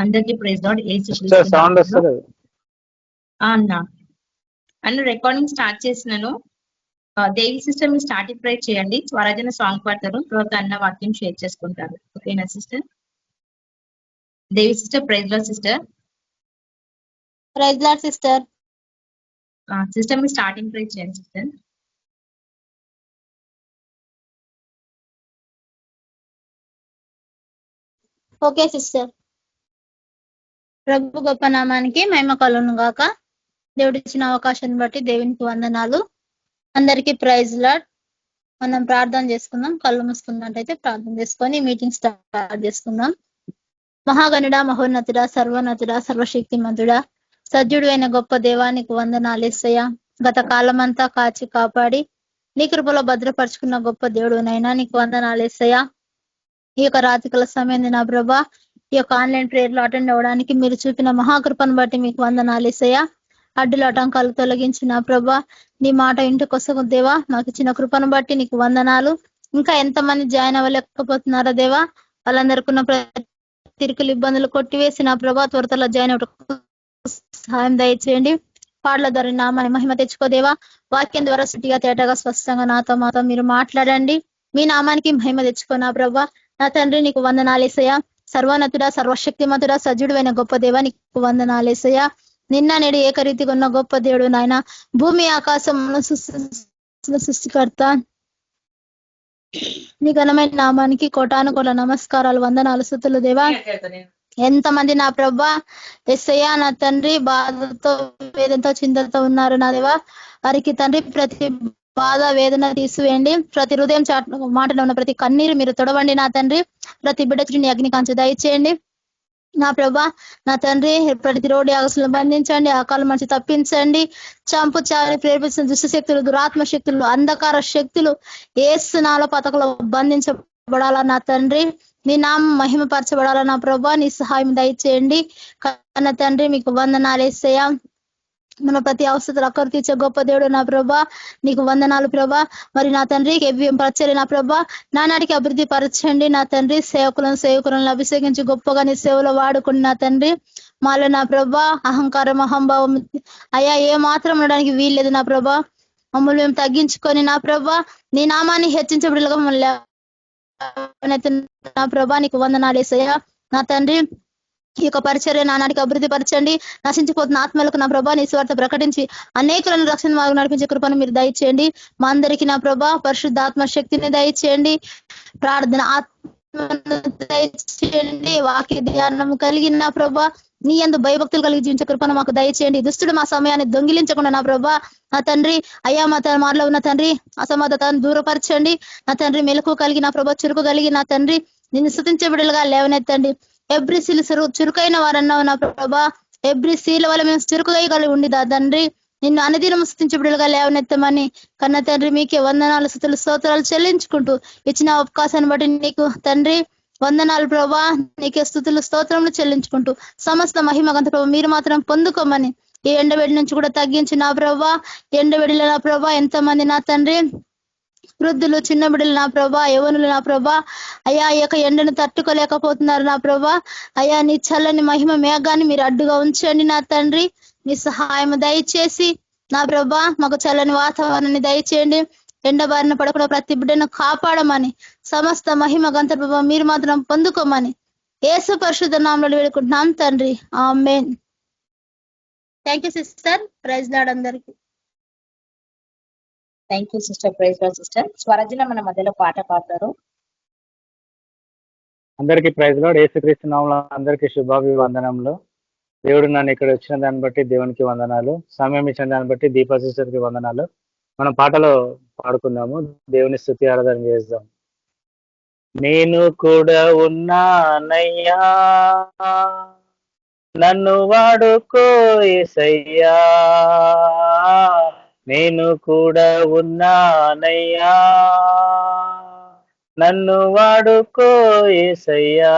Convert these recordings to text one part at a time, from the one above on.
అందరికీ praise lord. Sound వస్తలేదు అన్న అన్న రికార్డింగ్ స్టార్ట్ చేసినాను. దేవి సిస్టర్ మీరు స్టార్టింగ్ ప్రైజ్ చేయండి. స్వరాజన సాంగ్ పాడతారు, తర్వాత అన్న వాక్యం షేర్ చేసుకుంటారు. ఓకేనా sister? Devi sister praise Lord sister. Praise Lord sister. Sister మీరు స్టార్టింగ్ ప్రైజ్ చేయండి సిస్టర్. Okay sister. ప్రభు గొప్ప నామానికి మహిమ కలుగును గాక. దేవుడు ఇచ్చిన అవకాశాన్ని బట్టి దేవునికి వందనాలు. అందరికీ ప్రైజ్ లార్డ్. మనం ప్రార్థన చేసుకుందాం. కళ్ళు మూసుకున్నట్టయితే ప్రార్థన చేసుకొని మీటింగ్ స్టార్ట్ చేసుకుందాం. మహాగణుడా, మహోన్నతుడా, సర్వోన్నతుడా, సర్వశక్తిమంతుడా, సజ్జుడు అయిన గొప్ప దేవానికి వందనాలు యేసయ్యా. గత కాలమంతా కాచి కాపాడి నీ కృపలో భద్రపరుచుకున్న గొప్ప దేవుడు నైనా నీకు వందనాలు యేసయ్యా. ఈ యొక్క రాత్రికాల సమయం నా ప్రభా, ఈ యొక్క ఆన్లైన్ ప్రేయర్లో అటెండ్ అవ్వడానికి మీరు చూపిన మహాకృపను బట్టి మీకు వందనాలు యేసయ్యా. అడ్డుల ఆటంకాలు తొలగించిన ప్రభా, నీ మాట ఇంటికొసకు దేవా, మాకు ఇచ్చిన కృపను బట్టి నీకు వందనాలు. ఇంకా ఎంతమంది జాయిన్ అవ్వలేకపోతున్నారా దేవా, వాళ్ళందరికీ ఉన్న తిరుకులు ఇబ్బందులు కొట్టివేసిన ప్రభా, త్వరతలో జాయిన్ అవ్వడానికి సహాయం దయచేయండి. పాటల ద్వారా నామాన్ని మహిమ తెచ్చుకోదేవా. వాక్యం ద్వారా సుట్టిగా తేటగా స్పష్టంగా నాతో మాతో మీరు మాట్లాడండి. మీ నామానికి మహిమ తెచ్చుకున్నా ప్రభా. నా తండ్రి నీకు వందనాలేసయ్యా. సర్వోన్నతుడా, సర్వశక్తిమంతుడా, సజ్జుడు అయిన గొప్ప దేవా నీకు వందనాలేసయ్యా. నిన్న నేడు ఏకరీతిగా ఉన్న గొప్ప దేవుడు నాయన, భూమి ఆకాశం సృష్టికర్త, నీ ఘనమైన నామానికి కోటాను కోట్ల నమస్కారాలు, వందనాలు, స్తుతులు దేవా. ఎంతమంది నా ప్రభా యేసయ్యా నా తండ్రి బాధతో వేదనతో చింతలతో ఉన్నారు నా దేవా, వారికి తండ్రి ప్రతి బాధ వేదన తీసివేయండి. ప్రతి హృదయం మాటలో ఉన్న ప్రతి కన్నీరు మీరు తొడవండి నా తండ్రి. ప్రతి బిడ్డకి నీ అగ్ని కాంచి దయచేయండి నా ప్రభా. నా తండ్రి ప్రతి రోడ్డు ఆగస్టులను బంధించండి, అకాల మనిషి తప్పించండి. చంపు చారి ప్రేరేపించిన దుష్టశక్తులు, దురాత్మ శక్తులు, అంధకార శక్తులు ఏసునాల పథకంలో బంధించబడాలా నా తండ్రి. నీ నామం మహిమపరచబడాలా నా ప్రభా. నీ సహాయం దయచేయండి కన్న తండ్రి. మీకు వందనాలు యేసయ్యా. మన ప్రతి అవసరం అక్కరు తీర్చే గొప్ప దేవుడు నా ప్రభా, నీకు వందనాలు ప్రభా. మరి నా తండ్రికి పరచండి నా ప్రభా, నానాటికి అభివృద్ధి పరచండి నా తండ్రి. సేవకులను అభిషేకించి గొప్పగా నీ సేవలో వాడుకుని నా తండ్రి. మాలో నా ప్రభా అహంకారం, అహంభావం అయ్యా ఏ మాత్రం ఉండడానికి వీల్లేదు నా ప్రభా. మమ్మల్ని మేము తగ్గించుకొని నా ప్రభా, నీ నామాన్ని హెచ్చించబడిగా మమ్మల్ని నా ప్రభా నీకు వందనాలు యేసయ్యా. నా తండ్రి ఈ యొక్క పరిచర్య నానాటికి అభివృద్ధి పరచండి. నశించిపోతున్న ఆత్మలకు నా ప్రభా నీ స్వార్థ ప్రకటించి అనేకులను రక్షణ మార్గం నడిపించే కృపను మీరు దయచేయండి. మా అందరికీ నా ప్రభా పరిశుద్ధాత్మ శక్తిని దయచేయండి, ప్రార్థన ఆత్మను దయచేయండి, వాక్య ధ్యానం కలిగిన నా ప్రభా నీ యందు భయభక్తులు కలిగి జీవించే కృపను మాకు దయచేయండి. దుష్టుడు మా సమయాన్ని దొంగిలించకుండా నా ప్రభా నా తండ్రి అయ్యా మాలో ఉన్న తండ్రి అసమర్థతను దూరపరచండి నా తండ్రి. మెలకు కలిగి నా ప్రభా, చురుకు కలిగి నా తండ్రి నిన్ను స్తుతించే బిడ్డలుగా లేవనెత్తండి. ఎవ్రీ సీల్ చురుకైన వారన్నావు నా ప్రభా. ఎవ్రీ సీల వల్ల మేము చురుకుగా కలిగి ఉండి తండ్రి నిన్ను అనుదినం స్తుతించే బిడ్డలుగా లేవనెత్తమని కన్న తండ్రి మీకే వందనాలు, స్తుతులు, స్తోత్రాలు చెల్లించుకుంటూ ఇచ్చిన అవకాశాన్ని బట్టి నీకు తండ్రి వందనాలు ప్రభా. నీకే స్తుతులు స్తోత్రములు చెల్లించుకుంటూ సమస్త మహిమ గంత ప్రభా మీరు మాత్రం పొందుకోమని ఈ ఎండవేడి నుంచి కూడా తగ్గించి నా ప్రభా. ఎండవేడిలో నా ప్రభా ఎంతమంది నా తండ్రి వృద్ధులు, చిన్న బిడ్డలు నా ప్రభా, యవనులు నా ప్రభా అయ్యా ఈ యొక్క ఎండను తట్టుకోలేకపోతున్నారు నా ప్రభా. అయ్యా నీ చల్లని మహిమ మేఘాన్ని మీరు అడ్డుగా ఉంచండి నా తండ్రి. నీ సహాయం దయచేసి నా ప్రభా మాకు చల్లని వాతావరణాన్ని దయచేయండి. ఎండ బారిన పడకుండా ప్రతి బిడ్డను కాపాడమని సమస్త మహిమ గంత ప్రభా మీరు మాత్రం పొందుకోమని యేసు పరిశుద్ధ నామములో వేడుకుంటున్నాం తండ్రి, amen. Thank you sister. Praise Lord అందరికీ. Thank you sister. Praise Lord sister. స్వరాజ్యం మన మధ్యలో పాట పాడతారు. అందరికీ ప్రైజ్ లార్డ్. యేసుక్రీస్తు నామములో అందరికీ శుభాభివందనములు. దేవుడు నన్ను ఇక్కడ వచ్చిన దాన్ని బట్టి దేవునికి వందనాలు, సమయం ఇచ్చిన దాన్ని బట్టి దీపా సిస్టర్కి వందనాలు. మనం పాటలో పాడుకుందాము, దేవుని స్తుతి ఆరాధన చేద్దాం. నేను కూడా ఉన్నానయ్యా, నన్ను వాడుకో యేసయ్యా. నేను కూడా ఉన్నానయ్యా, నన్ను వాడుకో యేసయ్యా.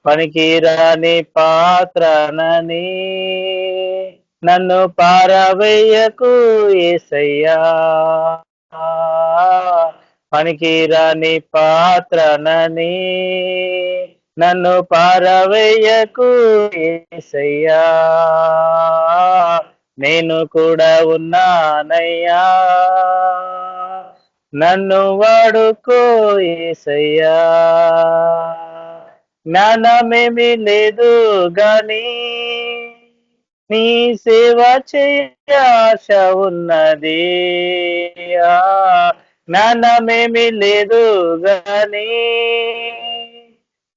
పనికిరాని పాత్రనని నన్ను పారవేయకు యేసయ్యా. పనికిరాని పాత్రనని నన్ను పారవేయకు యేసయ్యా, నేను కూడా ఉన్నానయ్యా, నన్ను వాడుకో యేసయ్యా. జ్ఞానమేమి లేదు గాని నీ సేవ చేయ ఆశ ఉన్నది. జ్ఞానమేమి లేదు గాని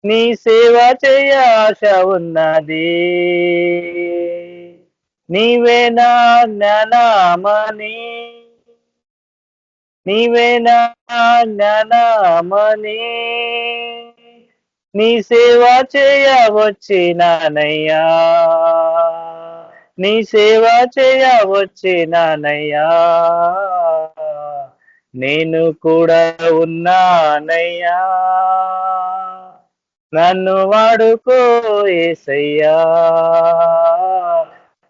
నీ సేవ చేయ ఆశ ఉన్నది. నీవే నా జ్ఞానమని, నీవే నా జ్ఞానమని, నీ సేవ చేయ వచ్చినానయ్యా, నీ సేవ చేయ వచ్చినానయ్యా, నేను కూడా ఉన్నానయ్యా, నన్ను వాడుకో యేసయ్యా,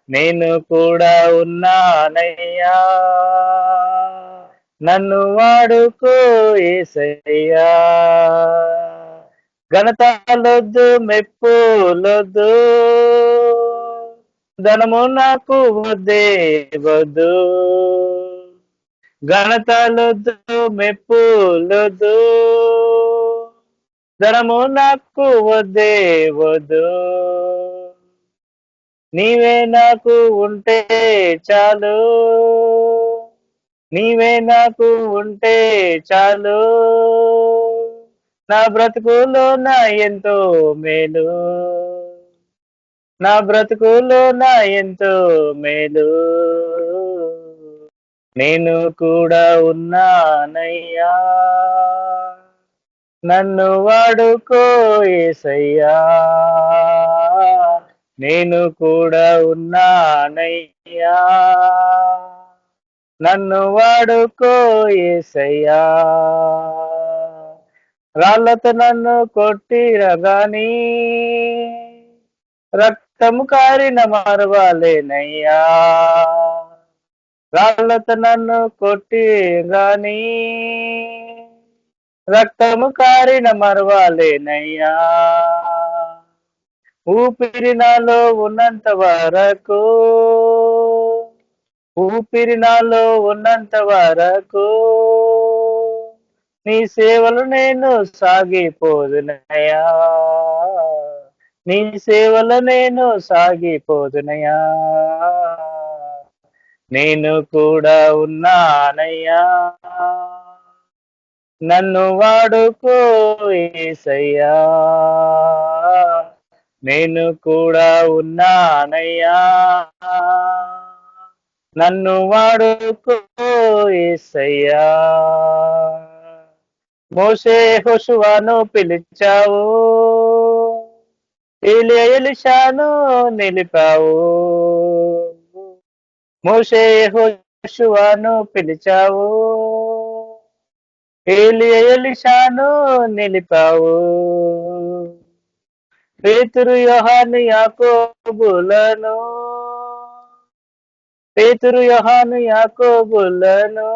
నేను కూడా ఉన్నానయ్యా, నన్ను వాడుకో యేసయ్యా. ఘనతలొద్దు, మెప్పులొద్దు, ధనము నాకు వద్దే వద్దు. ఘనతలొద్దు, మెప్పులొద్దు, ధనము నాకు వద్దే వద్దు. నీవే నాకు ఉంటే చాలు, నీవే నాకు ఉంటే చాలు, నా బ్రతుకులో నా ఎంతో మేలు, నా బ్రతుకులో నా ఎంతో మేలు, నేను కూడా ఉన్నానయ్యా, నన్ను వాడుకో యేసయ్యా, నేను కూడా ఉన్నానయ్యా, నన్ను వాడుకో యేసయ్యా. రాళ్ళతో నన్ను కొట్టిరగాని రక్తము కారిన మరవాలేనయ్యా, రాళ్ళతో నన్ను కొట్టిరగాని రక్తము కారిన మరవాలేనయ్యా, ఊపిరి నాలో ఉన్నంత వరకు, ఊపిరి నాలో ఉన్నంత వరకు నీ సేవలు నేను సాగిపోదునయా, నీ సేవలు నేను సాగిపోదునయా, నేను కూడా ఉన్నానయ్యా, నన్ను వాడుకో యేసయ్యా, నేను కూడా ఉన్నానయ్యా, నన్ను వాడుకో యేసయ్యా. మోషే యెహోషువను పిలిచావు, ఎలీషాను నిలిపావు, మోషే యెహోషువను పిలిచావు, ఎలీషాను నిలిపావు, పేతురు యోహాను యాకోబులను, పేతురు యోహాను యాకోబులను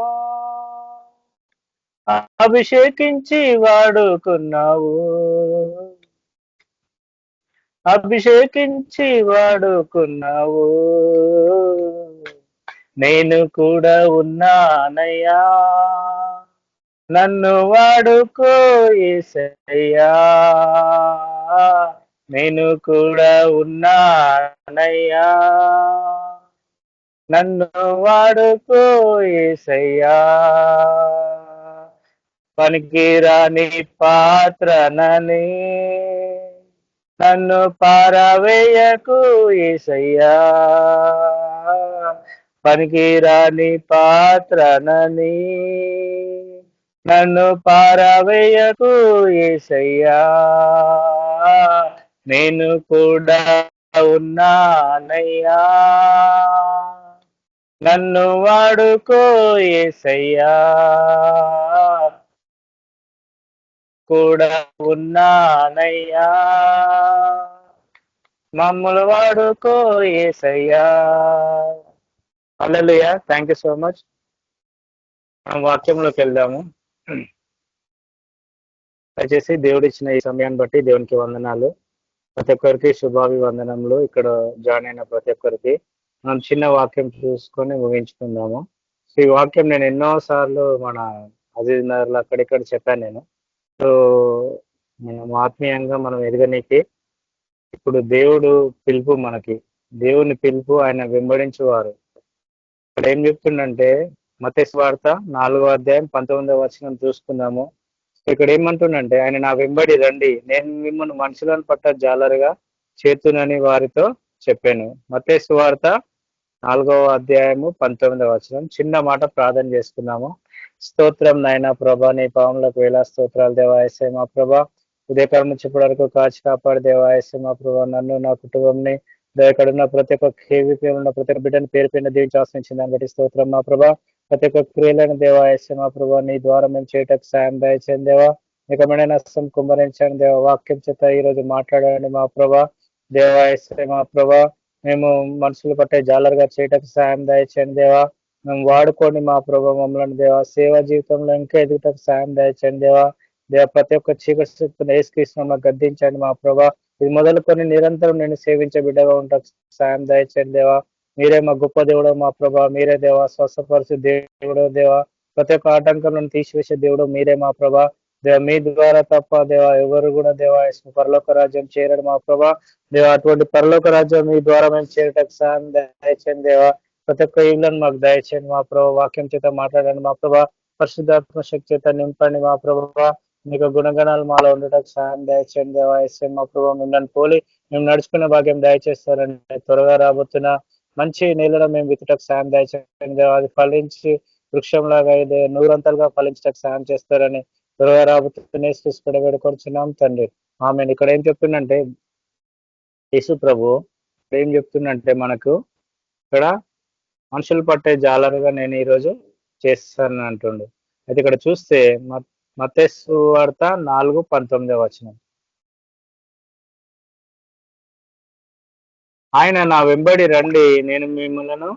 అభిషేకించి వాడుకున్నావు, అభిషేకించి వాడుకున్నావు, నేను కూడా ఉన్నానయ్యా, నన్ను వాడుకో యేసయ్యా, నేను కూడా ఉన్నానయ్యా, నన్ను వాడుకో యేసయ్యా. పనికిరాని పాత్రనని నన్ను పారవేయకు యేసయ్యా, పనికిరాని పాత్రనని నన్ను పారవేయకు యేసయ్యా, నేను కూడా ఉన్నానయ్యా, నన్ను వాడుకో యేసయ్యా, కూడా ఉన్నానయ్యా, మమ్మల్ని వాడుకో యేసయ్యా. Hallelujah. Thank you so much. మనం వాక్యంలోకి వెళ్దాము. దయచేసి దేవుడు ఇచ్చిన ఈ సమయాన్ని బట్టి దేవునికి వందనాలు. ప్రతి ఒక్కరికి శుభాభివందనములు. ఇక్కడ జాయిన్ అయిన ప్రతి ఒక్కరికి మనం చిన్న వాక్యం చూసుకొని ముగించుకుందాము. ఈ వాక్యం నేను ఎన్నో సార్లు మన అజీజ్ నగర్లో అక్కడిక్కడ చెప్పాను నేను. సో మనం ఆత్మీయంగా మనం ఎదగనీకి ఇప్పుడు దేవుడు పిలుపు, మనకి దేవుని పిలుపు, ఆయన వెంబడించేవారు. ఇక్కడ ఏం చెప్తుండంటే మత్తయి సువార్త 4వ అధ్యాయం 19వ వచనం చూసుకుందాము. ఇక్కడ ఏమంటుండంటే ఆయన నా వెంబడి రండి, నేను మిమ్మల్ని మనుషులను పట్ట జాలరుగా చేతునని వారితో చెప్పాను. మత్తయి సువార్త 4వ అధ్యాయము 19వ వచనం. చిన్న మాట ప్రార్థన చేసుకున్నాము. స్తోత్రం నాయన ప్రభా, నీ పాములకు వేలా స్తోత్రాలు దేవాయసే మా ప్రభా. ఉదయకాలం చెప్పటి వరకు కాచి కాపాడు దేవాయసే మా ప్రభా. నన్ను, నా కుటుంబంని, ఇక్కడ ప్రతి ఒక్క కేవీపీ ఉన్న ప్రతి ఒక్క బిడ్డను పేరు పైన దీవించి ఆశ్రయించిన దాన్ని బట్టి స్తోత్రం మా ప్రభా. ప్రతి ఒక్క క్రియలను దేవాయసే మా ప్రభా, నీ ద్వారా మేము చేయటకు సాయం దయచేయండి దేవా. నికమైన నష్టం కుమ్మరించండి దేవా. వాక్యం చేత ఈ రోజు మాట్లాడండి మా ప్రభా. దేవాయసే మా ప్రభా, మేము మనుషులు పట్టే జాలరుగా చేయటకు సాయం దయచేయండి దేవా. మేము వాడుకోండి మా ప్రభా మమ్మల్ని దేవా. సేవా జీవితంలో ఇంకా ఎదుగుటకు సాయం దయచేయండి దేవా. దేవ ప్రతి ఒక్క చీకటి శక్తిని యేసుక్రీస్తునామములో గద్దించండి మా ప్రభా. ఇది మొదలుకొని నిరంతరం నేను సేవించే బిడ్డగా ఉంటాకు సాయం దయచేయండి దేవా. మీరే మా గొప్ప దేవుడు మా ప్రభా. మీరే దేవా స్వస్థపరిచే దేవుడు దేవా. ప్రతి ఒక్క ఆటంకం తీసివేసే దేవుడు మీరే మా ప్రభా. దేవ మీ ద్వారా తప్ప దేవా ఎవరు కూడా దేవా పరలోక రాజ్యం చేరడు మా ప్రభా. దేవ అటువంటి పరలోక రాజ్యం మీ ద్వారా మేము చేరటకు సాయం దయచేయండి దేవా. ప్రతి ఒక్క ఇళ్ళను మాకు దయచేయండి మా ప్రభా. వాక్యం చేత మాట్లాడండి మా ప్రభా. పరిశుద్ధాత్మ శక్తి చేత నింపండి మా ప్రభా. మీకు గుణగణాలు మాలో ఉండటకు సాయం దయచేయండి దేవా. మా ప్రభావ మిమ్మల్ని పోలి మేము నడుచుకున్న భాగ్యం దయచేస్తారని, త్వరగా రాబోతున్న మంచి నీళ్ళలో మేము విత్తటకు సాయం దయచేయండి దేవా. అది ఫలించి వృక్షంలాగా అయితే 100 ఫలించటకు సాయం చేస్తారని, త్వరగా రాబోతున్న వేడుకొచ్చున్నాం తండ్రి. ఆమెను. ఇక్కడ ఏం చెప్తుందంటే యేసు ప్రభు ఏం చెప్తుందంటే మనకు ఇక్కడ మనుషులు పట్టే జాలరుగా నేను ఈరోజు చేస్తాను అంటుండు. అయితే ఇక్కడ చూస్తే మత్తయి సువార్త 4:19 వచనం. ఆయన నా వెంబడి రండి, నేను మిమ్మల్ని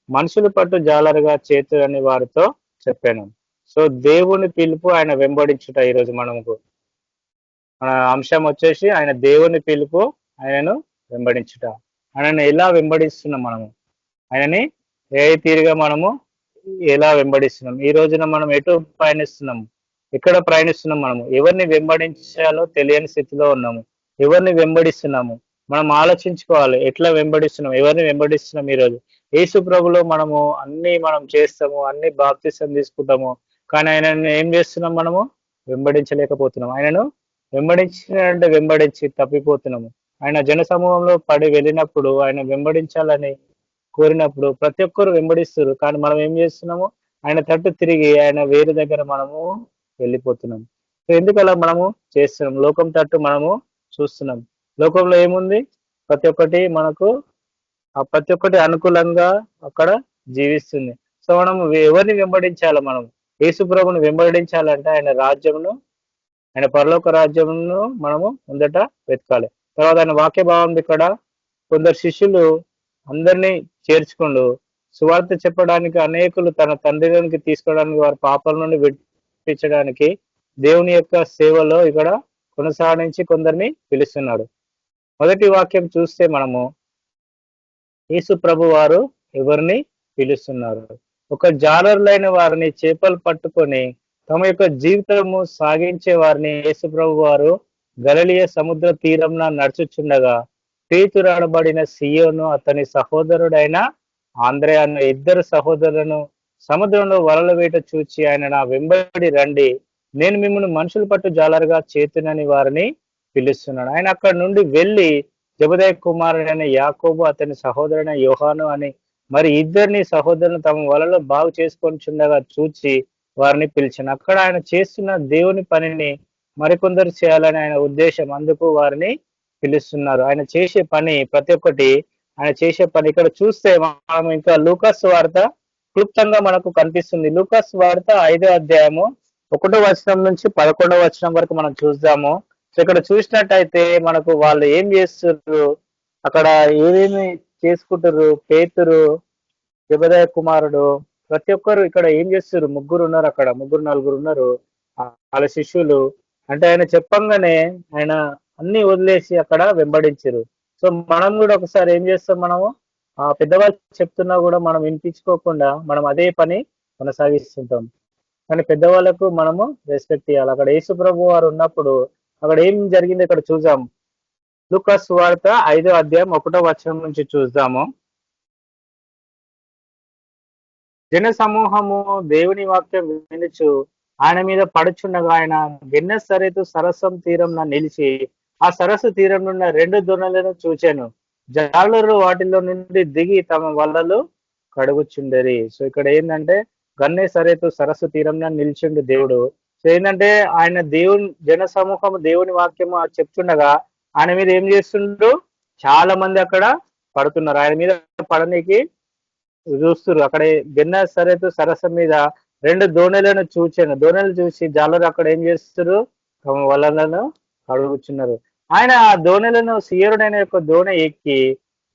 మనుషులు పట్టు జాలరుగా చేతులని వారితో చెప్పాను. సో దేవుని పిలుపు, ఆయన వెంబడించుట ఈరోజు మనకు మన అంశం వచ్చేసి ఆయన దేవుని పిలుపు, ఆయనను వెంబడించుట. ఆయనను ఎలా వెంబడిస్తున్నాం మనము, ఆయనని ఏ తీరుగా మనము ఎలా వెంబడిస్తున్నాం, ఈ రోజున మనం ఎటు పయనిస్తున్నాము, ఎక్కడ ప్రయాణిస్తున్నాం, మనము ఎవరిని వెంబడించాలో తెలియని స్థితిలో ఉన్నాము. ఎవరిని వెంబడిస్తున్నాము మనం ఆలోచించుకోవాలి. ఎట్లా వెంబడిస్తున్నాం, ఎవరిని వెంబడిస్తున్నాం? ఈరోజు యేసు ప్రభులో మనము అన్ని మనం చేస్తాము, అన్ని బాప్తిసం తీసుకుంటాము, కానీ ఆయనను ఏం చేస్తున్నాం? మనము వెంబడించలేకపోతున్నాం. ఆయనను వెంబడించినంటే వెంబడించి తప్పిపోతున్నాము. ఆయన జన సమూహంలో పడి వెళ్ళినప్పుడు, ఆయన వెంబడించాలని కోరినప్పుడు ప్రతి ఒక్కరు వెంబడిస్తారు, కానీ మనం ఏం చేస్తున్నాము? ఆయన తట్టు తిరిగి ఆయన వేరే దగ్గర మనము వెళ్ళిపోతున్నాం. సో ఎందుకు అలా మనము చేస్తున్నాం? లోకం తట్టు మనము చూస్తున్నాం. లోకంలో ఏముంది? ప్రతి ఒక్కటి మనకు ప్రతి ఒక్కటి అనుకూలంగా అక్కడ జీవిస్తుంది. సో మనం ఎవరిని వెంబడించాలి? మనం యేసు ప్రభుని వెంబడించాలంటే ఆయన రాజ్యమును, ఆయన పరలోక రాజ్యమును మనము ముందట వెతకాలి. తర్వాత ఆయన వాక్య భావం ఇక్కడ కొందరు శిష్యులు అందరినీ చేర్చుకుంటూ సువార్త చెప్పడానికి అనేకులు తన తండ్రిలోనికి తీసుకోవడానికి, వారి పాపాల నుండి విడిపించడానికి దేవుని యొక్క సేవలో ఇక్కడ కొనసాగించి కొందరిని పిలుస్తున్నాడు. మొదటి వాక్యం చూస్తే మనము యేసు ప్రభు వారు ఎవరిని పిలుస్తున్నారు? ఒక జాలరులైన వారిని, చేపలు పట్టుకొని తమ యొక్క జీవితము సాగించే వారిని యేసు ప్రభు వారు గలిలయ సముద్ర తీరంలో నడుచుచుండగా పేతురు అనబడిన సియోను, అతని సహోదరుడైన ఆంద్రేయ అన్న 2 సహోదరులను సముద్రంలో వలల వేట చూచి ఆయన నా వెంబడి రండి, నేను మిమ్మల్ని మనుషులు పట్టు జాలరుగా చేతునని వారిని పిలుస్తున్నాడు. ఆయన అక్కడ నుండి వెళ్ళి జబదయి కుమారుడైన యాకోబు, అతని సహోదరుడైన యోహాను అని మరి 2 సహోదరులను తమ వలలో బాగు చేసుకొని చుండగా చూచి వారిని పిలిచాను. అక్కడ ఆయన చేస్తున్న దేవుని పనిని మరికొందరు చేయాలని ఆయన ఉద్దేశం, అందుకు వారిని పిలుస్తున్నారు. ఆయన చేసే పని ప్రతి ఒక్కటి, ఆయన చేసే పని ఇక్కడ చూస్తే మనం ఇంకా లూకాసు వార్త క్లుప్తంగా మనకు కనిపిస్తుంది. లూకాసు వార్త 5వ అధ్యాయము 1వ వచనం నుంచి 11వ వచనం వరకు మనం చూద్దాము. సో ఇక్కడ చూసినట్టయితే మనకు వాళ్ళు ఏం చేస్తున్నారు, అక్కడ ఏమేమి చేసుకుంటారు? పేతురు, జబదయి కుమారుడు, ప్రతి ఒక్కరు ఇక్కడ ఏం చేస్తారు? 3 ఉన్నారు, అక్కడ 3 4 ఉన్నారు వాళ్ళ శిష్యులు. అంటే ఆయన చెప్పంగానే ఆయన అన్ని వదిలేసి అక్కడ వెంబడించారు. సో మనం కూడా ఒకసారి ఏం చేస్తాం, మనము ఆ పెద్దవాళ్ళు చెప్తున్నా కూడా మనం వినిపించుకోకుండా మనం అదే పని కొనసాగిస్తుంటాం. కానీ పెద్దవాళ్ళకు మనము రెస్పెక్ట్ ఇవ్వాలి. అక్కడ యేసు ప్రభు వారు ఉన్నప్పుడు అక్కడ ఏం జరిగింది ఇక్కడ చూద్దాం. లూకా సువార్త 5వ అధ్యాయం 1వ వచనం నుంచి చూద్దాము. జన సమూహము దేవుని వాక్యం వినుచు ఆయన మీద పడుచుండగా ఆయన గెన్నెసరెతు సరస్సం తీరంన నిలిచి ఆ సరస్సు తీరం నుండి 2 దొన్నలను చూచాను. జాలరు వాటిలో నుండి దిగి తమ వలలు కడుగుచుండరి. సో ఇక్కడ ఏంటంటే గన్నెసరెతు సరస్సు తీరంన నిలిచిండు దేవుడు. సో ఏంటంటే ఆయన జన సమూహం దేవుని వాక్యము చెప్తుండగా ఆయన మీద ఏం చేస్తుండ్రు, చాలా మంది అక్కడ పడుతున్నారు. ఆయన మీద పడనీకి చూస్తున్నారు. అక్కడ గెన్నెసరెతు సరస్సు మీద 2 దోణెలను చూచాను. దోణెలు చూసి జాలరు అక్కడ ఏం చేస్తున్నారు, తమ వలలను అడుగుచున్నారు. ఆయన ఆ దోణెలను సీయరుడైన యొక్క దోణె ఎక్కి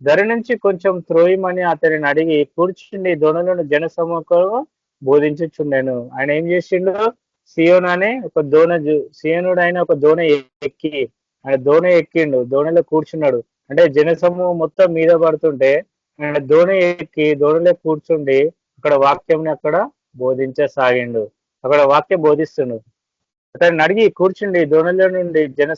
ధరి నుంచి కొంచెం త్రోయమని అతనిని అడిగి కూర్చుండి దోణెలను జన సమూహం బోధించుచుండెను. ఆయన ఏం చేసిండు, సియోను అనే ఒక సియోనుడైన ఒక దోణె ఎక్కి ఆయన దోణె ఎక్కిండు, దోణెలో కూర్చున్నాడు. అంటే జన సమూహం మొత్తం మీద పడుతుంటే ఆయన దోణె ఎక్కి దోణెలో కూర్చుండి అక్కడ వాక్యంని అక్కడ బోధించసాగిండు. అక్కడ వాక్యం బోధిస్తుండు. అతన్ని అడిగి కూర్చుండి దోణెలో నుండి జన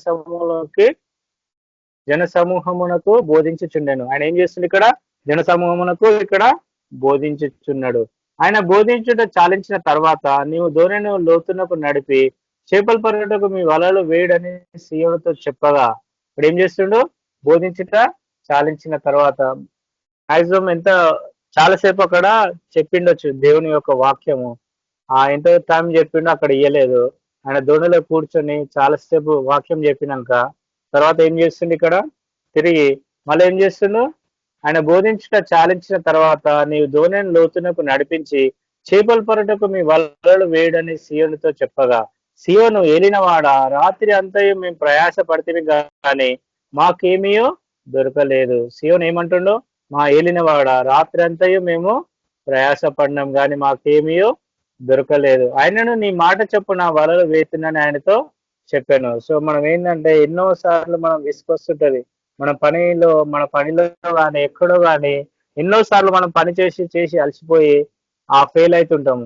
సమూహమునకు బోధించుచుండెను. ఆయన ఏం చేస్తుంది, ఇక్కడ జన సమూహమునకు ఇక్కడ బోధించుచున్నాడు. ఆయన బోధించుట చాలించిన తర్వాత నీవు దోణెను లోతునకు నడిపి చేపల పర్యటకు మీ వలలు వేయడని సీయోనుతో చెప్పగా ఇప్పుడు ఏం చేస్తుండు, బోధించుట చాలించిన తర్వాత మాక్సిమం ఎంత చాలాసేపు అక్కడ చెప్పిండొచ్చు దేవుని యొక్క వాక్యము. ఎంత టైం చెప్పిండో అక్కడ ఇయ్యలేదు. ఆయన దోణిలో కూర్చొని చాలాసేపు వాక్యం చెప్పినాక తర్వాత ఏం చేస్తుండే, ఇక్కడ తిరిగి మళ్ళీ ఏం చేస్తుండు, ఆయన బోధించుట చాలించిన తర్వాత నీవు దోణిని లోతునకు నడిపించి చేపల పరటకు మీ వలలు వేయడని సీయోనుతో చెప్పగా సీయోను ఏలినవాడ రాత్రి అంతయు మేము ప్రయాస పడితే కానీ మాకేమీయో దొరకలేదు. సీయోను ఏమంటుండో, మా ఏలినవాడ రాత్రి అంతయు మేము ప్రయాస పడినాం కానీ మాకేమీయో దొరకలేదు. ఆయనను నీ మాట చొప్పున వలలు వేస్తున్నాను ఆయనతో చెప్పాను. సో మనం ఏంటంటే ఎన్నో సార్లు మనం విసుకొస్తుంటది మన పనిలో కానీ ఎక్కడో కానీ ఎన్నో సార్లు మనం పని చేసి అలసిపోయి ఫెయిల్ అవుతుంటాము.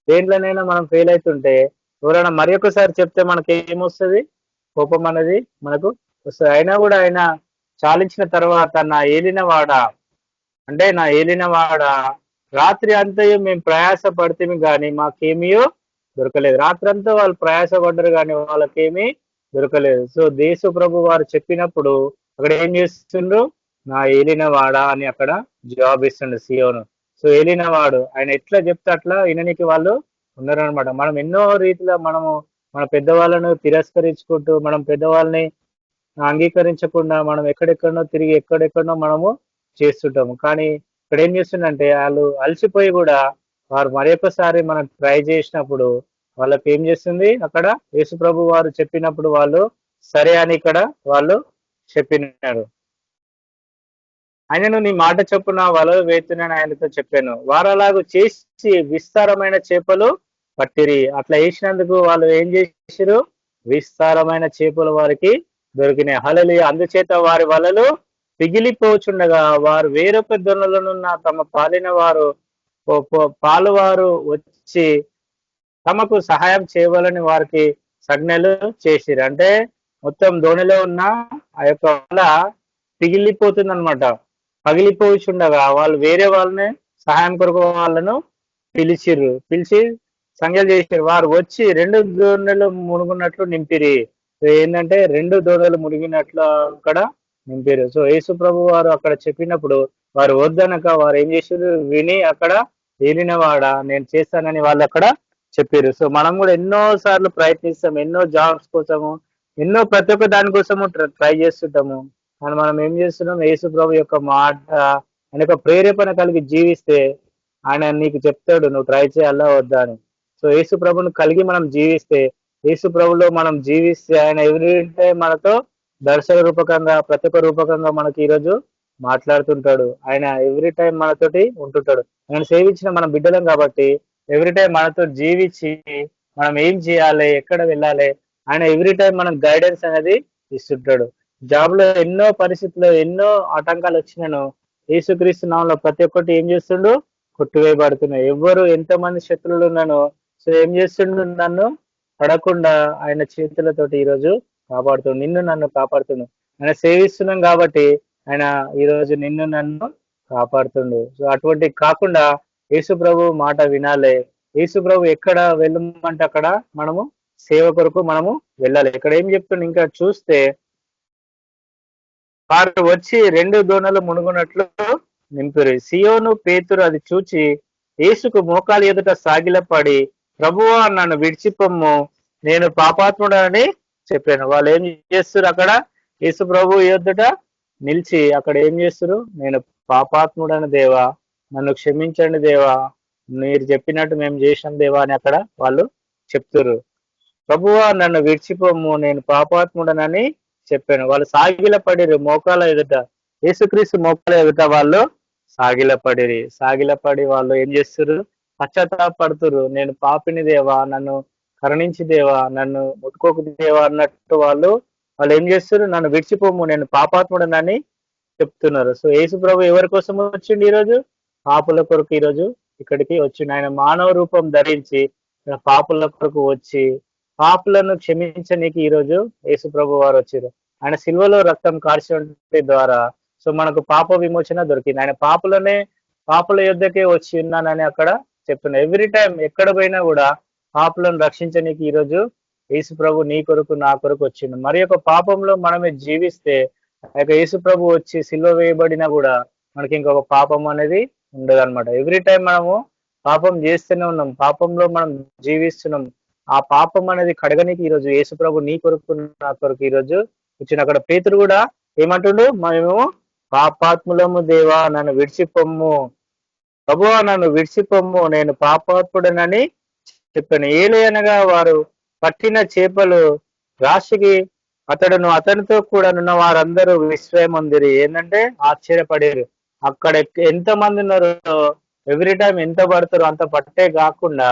దేంట్లోనైనా మనం ఫెయిల్ అవుతుంటే ఎవరైనా మరి ఒకసారి చెప్తే మనకి ఏమొస్తుంది, కోపం అనేది మనకు వస్తుంది. అయినా కూడా ఆయన చాలించిన తర్వాత నా ఏలినవాడ రాత్రి అంతయు మేము ప్రయాస పడితే కానీ మాకేమీయో దొరకలేదు. రాత్రంతా వాళ్ళు ప్రయాసపడ్డారు కానీ వాళ్ళకేమీ దొరకలేదు. సో దేశ ప్రభు వారు చెప్పినప్పుడు అక్కడ ఏం చేస్తుండ్రు, నా ఏలినవాడ అని అక్కడ జవాబు ఇస్తుండ్రు సియోను. సో ఏలినవాడు ఆయన ఎట్లా చెప్తే అట్లా విననికి వాళ్ళు ఉన్నారనమాట. మనం ఎన్నో రీతిలో మన పెద్దవాళ్ళను తిరస్కరించుకుంటూ మనం పెద్దవాళ్ళని అంగీకరించకుండా మనం ఎక్కడెక్కడో మనము చేస్తుంటాము. కానీ ఇక్కడ ఏం చేస్తుందంటే వాళ్ళు అలసిపోయి కూడా వారు మరొకసారి మనం ట్రై చేసినప్పుడు వాళ్ళకి ఏం చేస్తుంది, అక్కడ యేసు ప్రభు వారు చెప్పినప్పుడు వాళ్ళు సరే అని ఇక్కడ వాళ్ళు చెప్పినారు. ఆయనను నీ మాట చొప్పున వలలు వేస్తున్నాను ఆయనతో చెప్పాను. వారు అలాగూ చేసి విస్తారమైన చేపలు పట్టిరి. అట్లా వేసినందుకు వాళ్ళు ఏం చేసిరు, విస్తారమైన చేపలు వారికి దొరికినాయి. హల్లెలూయా. అందుచేత వారి వలలు పిగిలిపోచుండగా వారు వేరొక దొన్నలనున్న తమ పాలువారు వచ్చి తమకు సహాయం చేయవాలని వారికి సంజ్ఞలు చేసిరు. అంటే మొత్తం దోణిలో ఉన్న ఆ యొక్క వల పిగిలిపోతుంది అనమాట. పగిలిపోచుండగా వాళ్ళు వేరే వాళ్ళని సహాయం కొరకు వాళ్ళను పిలిచి సంజ్ఞలు చేసిరు. వారు వచ్చి 2 దోణెలు మునుగున్నట్లు నింపిరి. ఏంటంటే 2 దోణెలు మునిగినట్లు అక్కడ నింపారు. సో యేసు ప్రభు వారు అక్కడ చెప్పినప్పుడు వారు వద్దనక వారు ఏం చేసారు, విని అక్కడ ఏలినవాడ నేను చేస్తానని వాళ్ళు అక్కడ చెప్పారు. సో మనం కూడా ఎన్నో సార్లు ప్రయత్నిస్తాం, ఎన్నో జాబ్స్ కోసము ప్రతి ఒక్క దానికోసము ట్రై చేస్తుంటాము. కానీ మనం ఏం చేస్తున్నాం, యేసు ప్రభు యొక్క మాట ఆయన యొక్క ప్రేరేపణ కలిగి జీవిస్తే ఆయన నీకు చెప్తాడు నువ్వు ట్రై చేయాలా వద్దా అని. సో యేసు ప్రభును కలిగి మనం జీవిస్తే, యేసు ప్రభులో మనం జీవిస్తే ఆయన ఎవ్రీ టైం మనతో దర్శన రూపకంగా ప్రతి ఒక్క రూపకంగా మనకి ఈరోజు మాట్లాడుతుంటాడు. ఆయన ఎవ్రీ టైం మనతోటి ఉంటుంటాడు. ఆయన సేవించిన మనం బిడ్డలం కాబట్టి ఎవ్రీ టైం మనతో జీవించి మనం ఏం చేయాలి, ఎక్కడ వెళ్ళాలి, ఆయన ఎవ్రీ టైం మనం గైడెన్స్ అనేది ఇస్తుంటాడు. జాబ్ లో ఎన్నో పరిస్థితుల్లో ఎన్నో ఆటంకాలు వచ్చినాను యేసుక్రీస్తు నామంలో ప్రతి ఒక్కటి ఏం చేస్తుండు, కొట్టివేయబడుతున్నాయి. ఎవరు ఎంతమంది శత్రువులు ఉన్నానో సో ఏం చేస్తుండు, నన్ను పడకుండా ఆయన చేతులతోటి ఈరోజు కాపాడుతుండు, నిన్ను నన్ను కాపాడుతుండు. ఆయన సేవిస్తున్నాం కాబట్టి ఆయన ఈరోజు నిన్ను నన్ను కాపాడుతుండు. సో అటువంటి కాకుండా యేసు ప్రభు మాట వినాలి. యేసు ప్రభు ఎక్కడ వెళ్ళమంటే అక్కడ మనము సేవ కొరకు మనము వెళ్ళాలి. ఇక్కడ ఏం చెప్తుండు ఇంకా చూస్తే, వారు వచ్చి 2 దోణలు మునుగునట్లు నింపిరి. సియోను పేతురు అది చూచి యేసుకు మోకాలు ఎదుట సాగిలపడి, ప్రభువా నన్ను విడిచిపొమ్ము, నేను పాపాత్ముడని చెప్పాను. వాళ్ళు ఏం చేస్తారు, అక్కడ యేసు ప్రభు ఎదుట నిలిచి అక్కడ ఏం చేస్తారు, నేను పాపాత్ముడని దేవా, నన్ను క్షమించండి దేవా, మీరు చెప్పినట్టు మేము చేసాం దేవా అని అక్కడ వాళ్ళు చెప్తారు. ప్రభువా నన్ను విడిచిపోము, నేను పాపాత్ముడనని చెప్పాను. వాళ్ళు సాగిలపడిరి మోకాల ఎదుట, యేసుక్రీస్తు మోకాల ఎదుట వాళ్ళు సాగిలపడి వాళ్ళు ఏం చేస్తారు, పశ్చాత్తాపడుతురు. నేను పాపిని దేవా, నన్ను కరుణించి దేవా, నన్ను ముట్టుకోకు దేవా అన్నట్టు వాళ్ళు ఏం చేస్తారు, నన్ను విడిచిపోము, నేను పాపాత్ముడనని చెప్తున్నారు. సో యేసు ప్రభు ఎవరి కోసం వచ్చిండు, ఈరోజు పాపుల కొరకు ఈరోజు ఇక్కడికి వచ్చిండు. ఆయన మానవ రూపం ధరించి పాపుల కొరకు వచ్చి పాపులను క్షమించనీకి ఈరోజు యేసు ప్రభు వారు వచ్చారు. ఆయన సిల్వలో రక్తం కార్చడం ద్వారా సో మనకు పాప విమోచన దొరికింది. ఆయన పాపుల యుద్ధకే వచ్చి ఉన్నానని అక్కడ చెప్తున్నారు. ఎవ్రీ టైం ఎక్కడ పోయినా కూడా పాపులను రక్షించనీకి ఈరోజు యేసు ప్రభు నీ కొరకు నా కొరకు వచ్చిండు. మరి యొక్క పాపంలో మనమే జీవిస్తే యేసు ప్రభు వచ్చి సిల్వ వేయబడినా కూడా మనకి ఇంకొక పాపం అనేది ఉండదు అనమాట. ఎవ్రీ టైం మనము పాపం చేస్తూనే ఉన్నాం, పాపంలో మనం జీవిస్తున్నాం. ఆ పాపం అనేది కడగనికి ఈరోజు యేసు ప్రభు నీ కొరకు నా కొరకు ఈరోజు వచ్చిన. అక్కడ పేతురు కూడా ఏమంటుండు, మేము పాపాత్ములము దేవా, నన్ను విడిచిపొమ్ము, ప్రభువా నన్ను విడిచిపొమ్ము, నేను పాపాత్ముడనని చెప్పాను. ఏలయనగా వారు పట్టిన చేపలు రాశికి అతడును అతనితో కూడా ఉన్న వారందరూ విస్మయమందిరి. ఏంటంటే ఆశ్చర్యపడారు. అక్కడ ఎంతమంది ఉన్నారో ఎవ్రీ టైం ఎంత పడతారో అంత పట్టే కాకుండా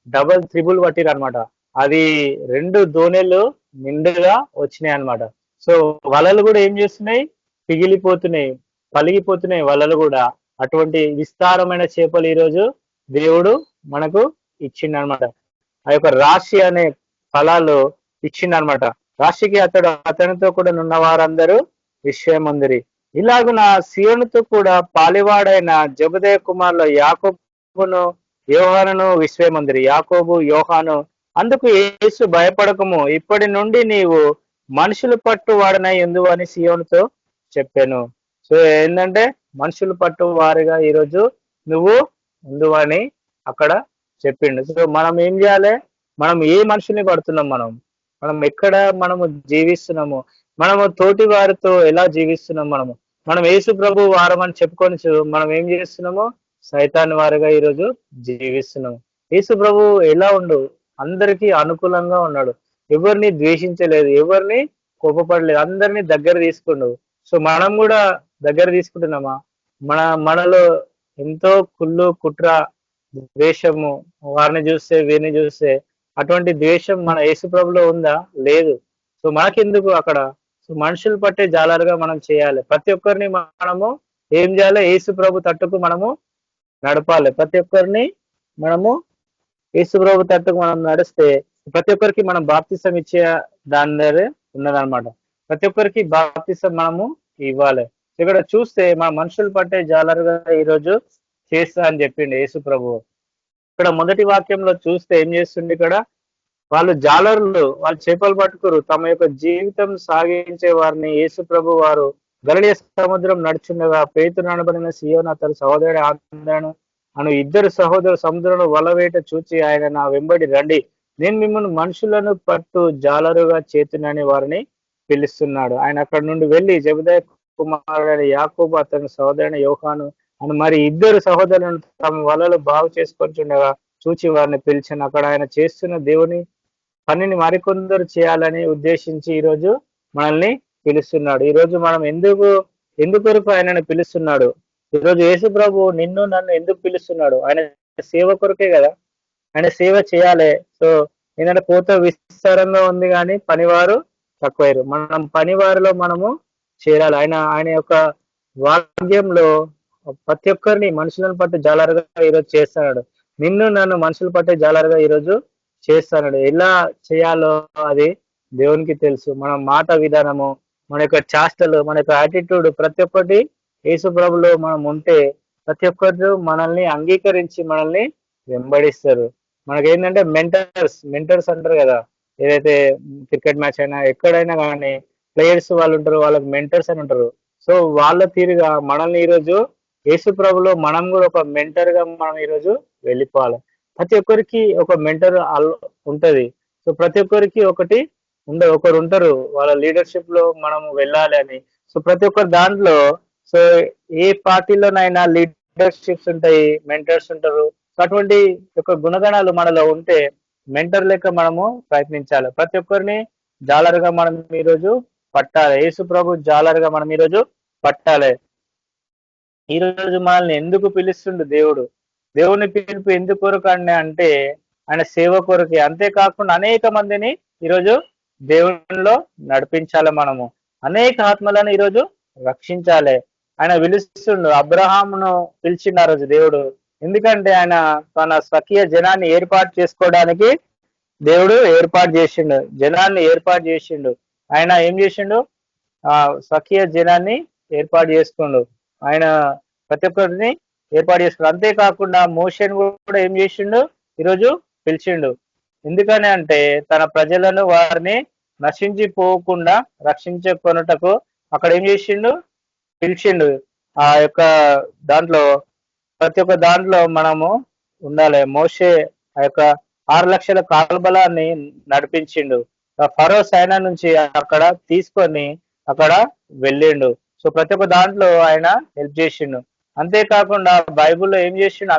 డబల్ త్రిబుల్ పట్టిరు అనమాట. అది 2 దోణెలు నిండుగా వచ్చినాయి అనమాట. సో వలలు కూడా ఏం చేస్తున్నాయి, పిగిలిపోతున్నాయి, పలిగిపోతున్నాయి వలలు కూడా. అటువంటి విస్తారమైన చేపలు ఈరోజు దేవుడు మనకు ఇచ్చిండనమాట. ఆ యొక్క రాశి అనే ఫలాలు ఇచ్చిండనమాట. రాశికి అతనితో కూడా ఉన్న వారందరూ విస్మయమందిరి. ఇలాగున సియోనుతో కూడా పాలివాడైన జబదయి కుమారుల యాకోబును యోహానును విస్మయమందిరి. యాకోబు యోహాను అందుకు యేసు భయపడకము, ఇప్పటి నుండి నీవు మనుషులు పట్టు వాడనై ఎందు అని సియోనుతో చెప్పాను. సో ఏంటంటే మనుషులు పట్టు వారిగా ఈరోజు నువ్వు ఉండు అని అక్కడ చెప్పిండు. సో మనం ఏం చేయాలి, మనం ఏ మనుషుల్ని పడుతున్నాం, మనం ఎక్కడ మనము జీవిస్తున్నాము, మనము తోటి వారితో ఎలా జీవిస్తున్నాం, మనం యేసు ప్రభు వారం అని చెప్పుకొని మనం ఏం చేస్తున్నాము, సైతాన్ వారిగా ఈరోజు జీవిస్తున్నాము. యేసు ప్రభు ఎలా ఉండు, అందరికీ అనుకూలంగా ఉన్నాడు, ఎవరిని ద్వేషించలేదు, ఎవరిని కోపపడలేదు, అందరినీ దగ్గర తీసుకుండు. సో మనం కూడా దగ్గర తీసుకుంటున్నామా? మనలో ఎంతో కుళ్ళు కుట్ర ద్వేషము, వారిని చూస్తే వీరిని చూస్తే అటువంటి ద్వేషం మన యేసు ప్రభులో ఉందా? లేదు. సో మనకెందుకు అక్కడ? సో మనుషులు పట్టే జాలాలుగా మనం చేయాలి. ప్రతి ఒక్కరిని మనము ఏం చేయాలి, యేసు ప్రభు తట్టుకు మనము నడపాలి. ప్రతి ఒక్కరిని మనము యేసు ప్రభు తట్టుకు మనం నడిస్తే ప్రతి ఒక్కరికి మనం బాప్తిసం ఇచ్చే దాని దగ్గర ఉన్నదనమాట. ప్రతి ఒక్కరికి బాప్తిసం మనము ఇవ్వాలి. ఇక్కడ చూస్తే మన మనుషులు పట్టే జాలరుగా ఈరోజు చేస్తా అని చెప్పిండు యేసు ప్రభు. ఇక్కడ మొదటి వాక్యంలో చూస్తే ఏం చేస్తుండే, ఇక్కడ వాళ్ళు జాలరులు, వాళ్ళు చేపలు పట్టుకురు, తమ యొక్క జీవితం సాగించే వారిని యేసు ప్రభు వారు గలిలయ సముద్రం నడుచుండగా పేతురు అనబడిన సియోను అతని సహోదరుడు ఆంద్రను అను 2 సహోదరు సముద్రంలో వలవేట చూచి ఆయన నా వెంబడి రండి, నేను మిమ్మల్ని మనుషులను పట్టు జాలరుగా చేతునని వారిని పిలుస్తున్నాడు. ఆయన అక్కడ నుండి వెళ్ళి జబదయి కుమారుడైన యాకోబు అతని సహోదరుడైన యోహాను అని మరి 2 సహోదరులను తమ వలలు బాగు చేసుకొనిచుండగా చూచి వారిని పిలిచాను. అక్కడ ఆయన చేస్తున్న దేవుని పనిని మరికొందరు చేయాలని ఉద్దేశించి ఈరోజు మనల్ని పిలుస్తున్నాడు. ఈరోజు మనం ఎందుకొరకు ఆయనను పిలుస్తున్నాడు? ఈరోజు యేసు ప్రభు నిన్ను నన్ను ఎందుకు పిలుస్తున్నాడు? ఆయన సేవ కొరకే కదా, ఆయన సేవ చేయాలి. సో ఏంటంటే కోత విస్తారంగా ఉంది కానీ పనివారు తక్కువయ్యారు. మనం పనివారిలో మనము చేరాలి. ఆయన ఆయన యొక్క వాక్యంలో ప్రతి ఒక్కరిని మనుషులను పట్టు జాలరుగా ఈరోజు చేస్తున్నాడు. నిన్ను నన్ను మనుషులు పట్టే జాలరుగా ఈరోజు చేస్తున్నాడు. ఎలా చేయాలో అది దేవునికి తెలుసు. మన మాట విధానము, మన యొక్క చేష్టలు, మన యొక్క యాటిట్యూడ్ ప్రతి ఒక్కటి యేసు ప్రభులో మనం ఉంటే ప్రతి ఒక్కరు మనల్ని అంగీకరించి మనల్ని వెంబడిస్తారు. మనకేంటంటే మెంటర్స్ అంటారు కదా, ఏదైతే క్రికెట్ మ్యాచ్ అయినా ఎక్కడైనా కానీ ప్లేయర్స్ వాళ్ళు ఉంటారు, వాళ్ళకి మెంటర్స్ అని ఉంటారు. సో వాళ్ళ తీరుగా మనల్ని ఈరోజు యేసు ప్రభులో మనం కూడా ఒక మెంటర్ గా మనం ఈరోజు వెళ్ళిపోవాలి. ప్రతి ఒక్కరికి ఒక మెంటర్ ఉంటది. సో ప్రతి ఒక్కరికి ఒకరు ఉంటారు వాళ్ళ లీడర్షిప్ లో మనం వెళ్ళాలి అని. సో ప్రతి ఒక్కరు దాంట్లో, సో ఏ పార్టీలోనైనా లీడర్షిప్స్ ఉంటాయి, మెంటర్స్ ఉంటారు. సో అటువంటి యొక్క గుణగణాలు మనలో ఉంటే మెంటర్ లెక్క మనము ప్రయత్నించాలి. ప్రతి ఒక్కరిని జాలరుగా మనం ఈరోజు పట్టాలి. యేసు ప్రభు జాలరుగా మనం ఈరోజు పట్టాలి. ఈ రోజు మనల్ని ఎందుకు పిలుస్తుండు దేవుడు? దేవుని పిలుపు ఎందుకు కొరకు అంటే ఆయన సేవ కొరకే. అంతేకాకుండా అనేక మందిని ఈరోజు దేవునిలో నడిపించాలి. మనము అనేక ఆత్మలను ఈరోజు రక్షించాలి. ఆయన పిలుస్తుండు. అబ్రహామును పిలిచిండు ఆ రోజు దేవుడు. ఎందుకంటే ఆయన తన స్వకీయ జనాన్ని ఏర్పాటు చేసుకోవడానికి దేవుడు జనాన్ని ఏర్పాటు చేసిండు. ఆయన ఏం చేసిండు? స్వకీయ జనాన్ని ఏర్పాటు చేసుకుండు. ఆయన ప్రతి ఒక్కరిని ఏర్పాటు చేసుకుండు. అంతేకాకుండా మోషేను కూడా ఏం చేసిండు? ఈరోజు పిలిచిండు. ఎందుకని అంటే తన ప్రజలను వారిని నశించిపోకుండా రక్షించుకొనుటకు అక్కడ ఏం చేసిండు? పిలిచిండు. ఆ యొక్క దాంట్లో ప్రతి ఒక్క దాంట్లో మనము ఉండాలి. మోషే ఆ యొక్క 6 లక్షల కాల్బలాన్ని నడిపించిండు. ఫరో సైనా నుంచి అక్కడ తీసుకొని అక్కడ వెళ్ళిండు. సో ప్రతి ఒక్క దాంట్లో ఆయన హెల్ప్ చేసిండు. అంతేకాకుండా బైబిల్లో ఏం చేసిండు?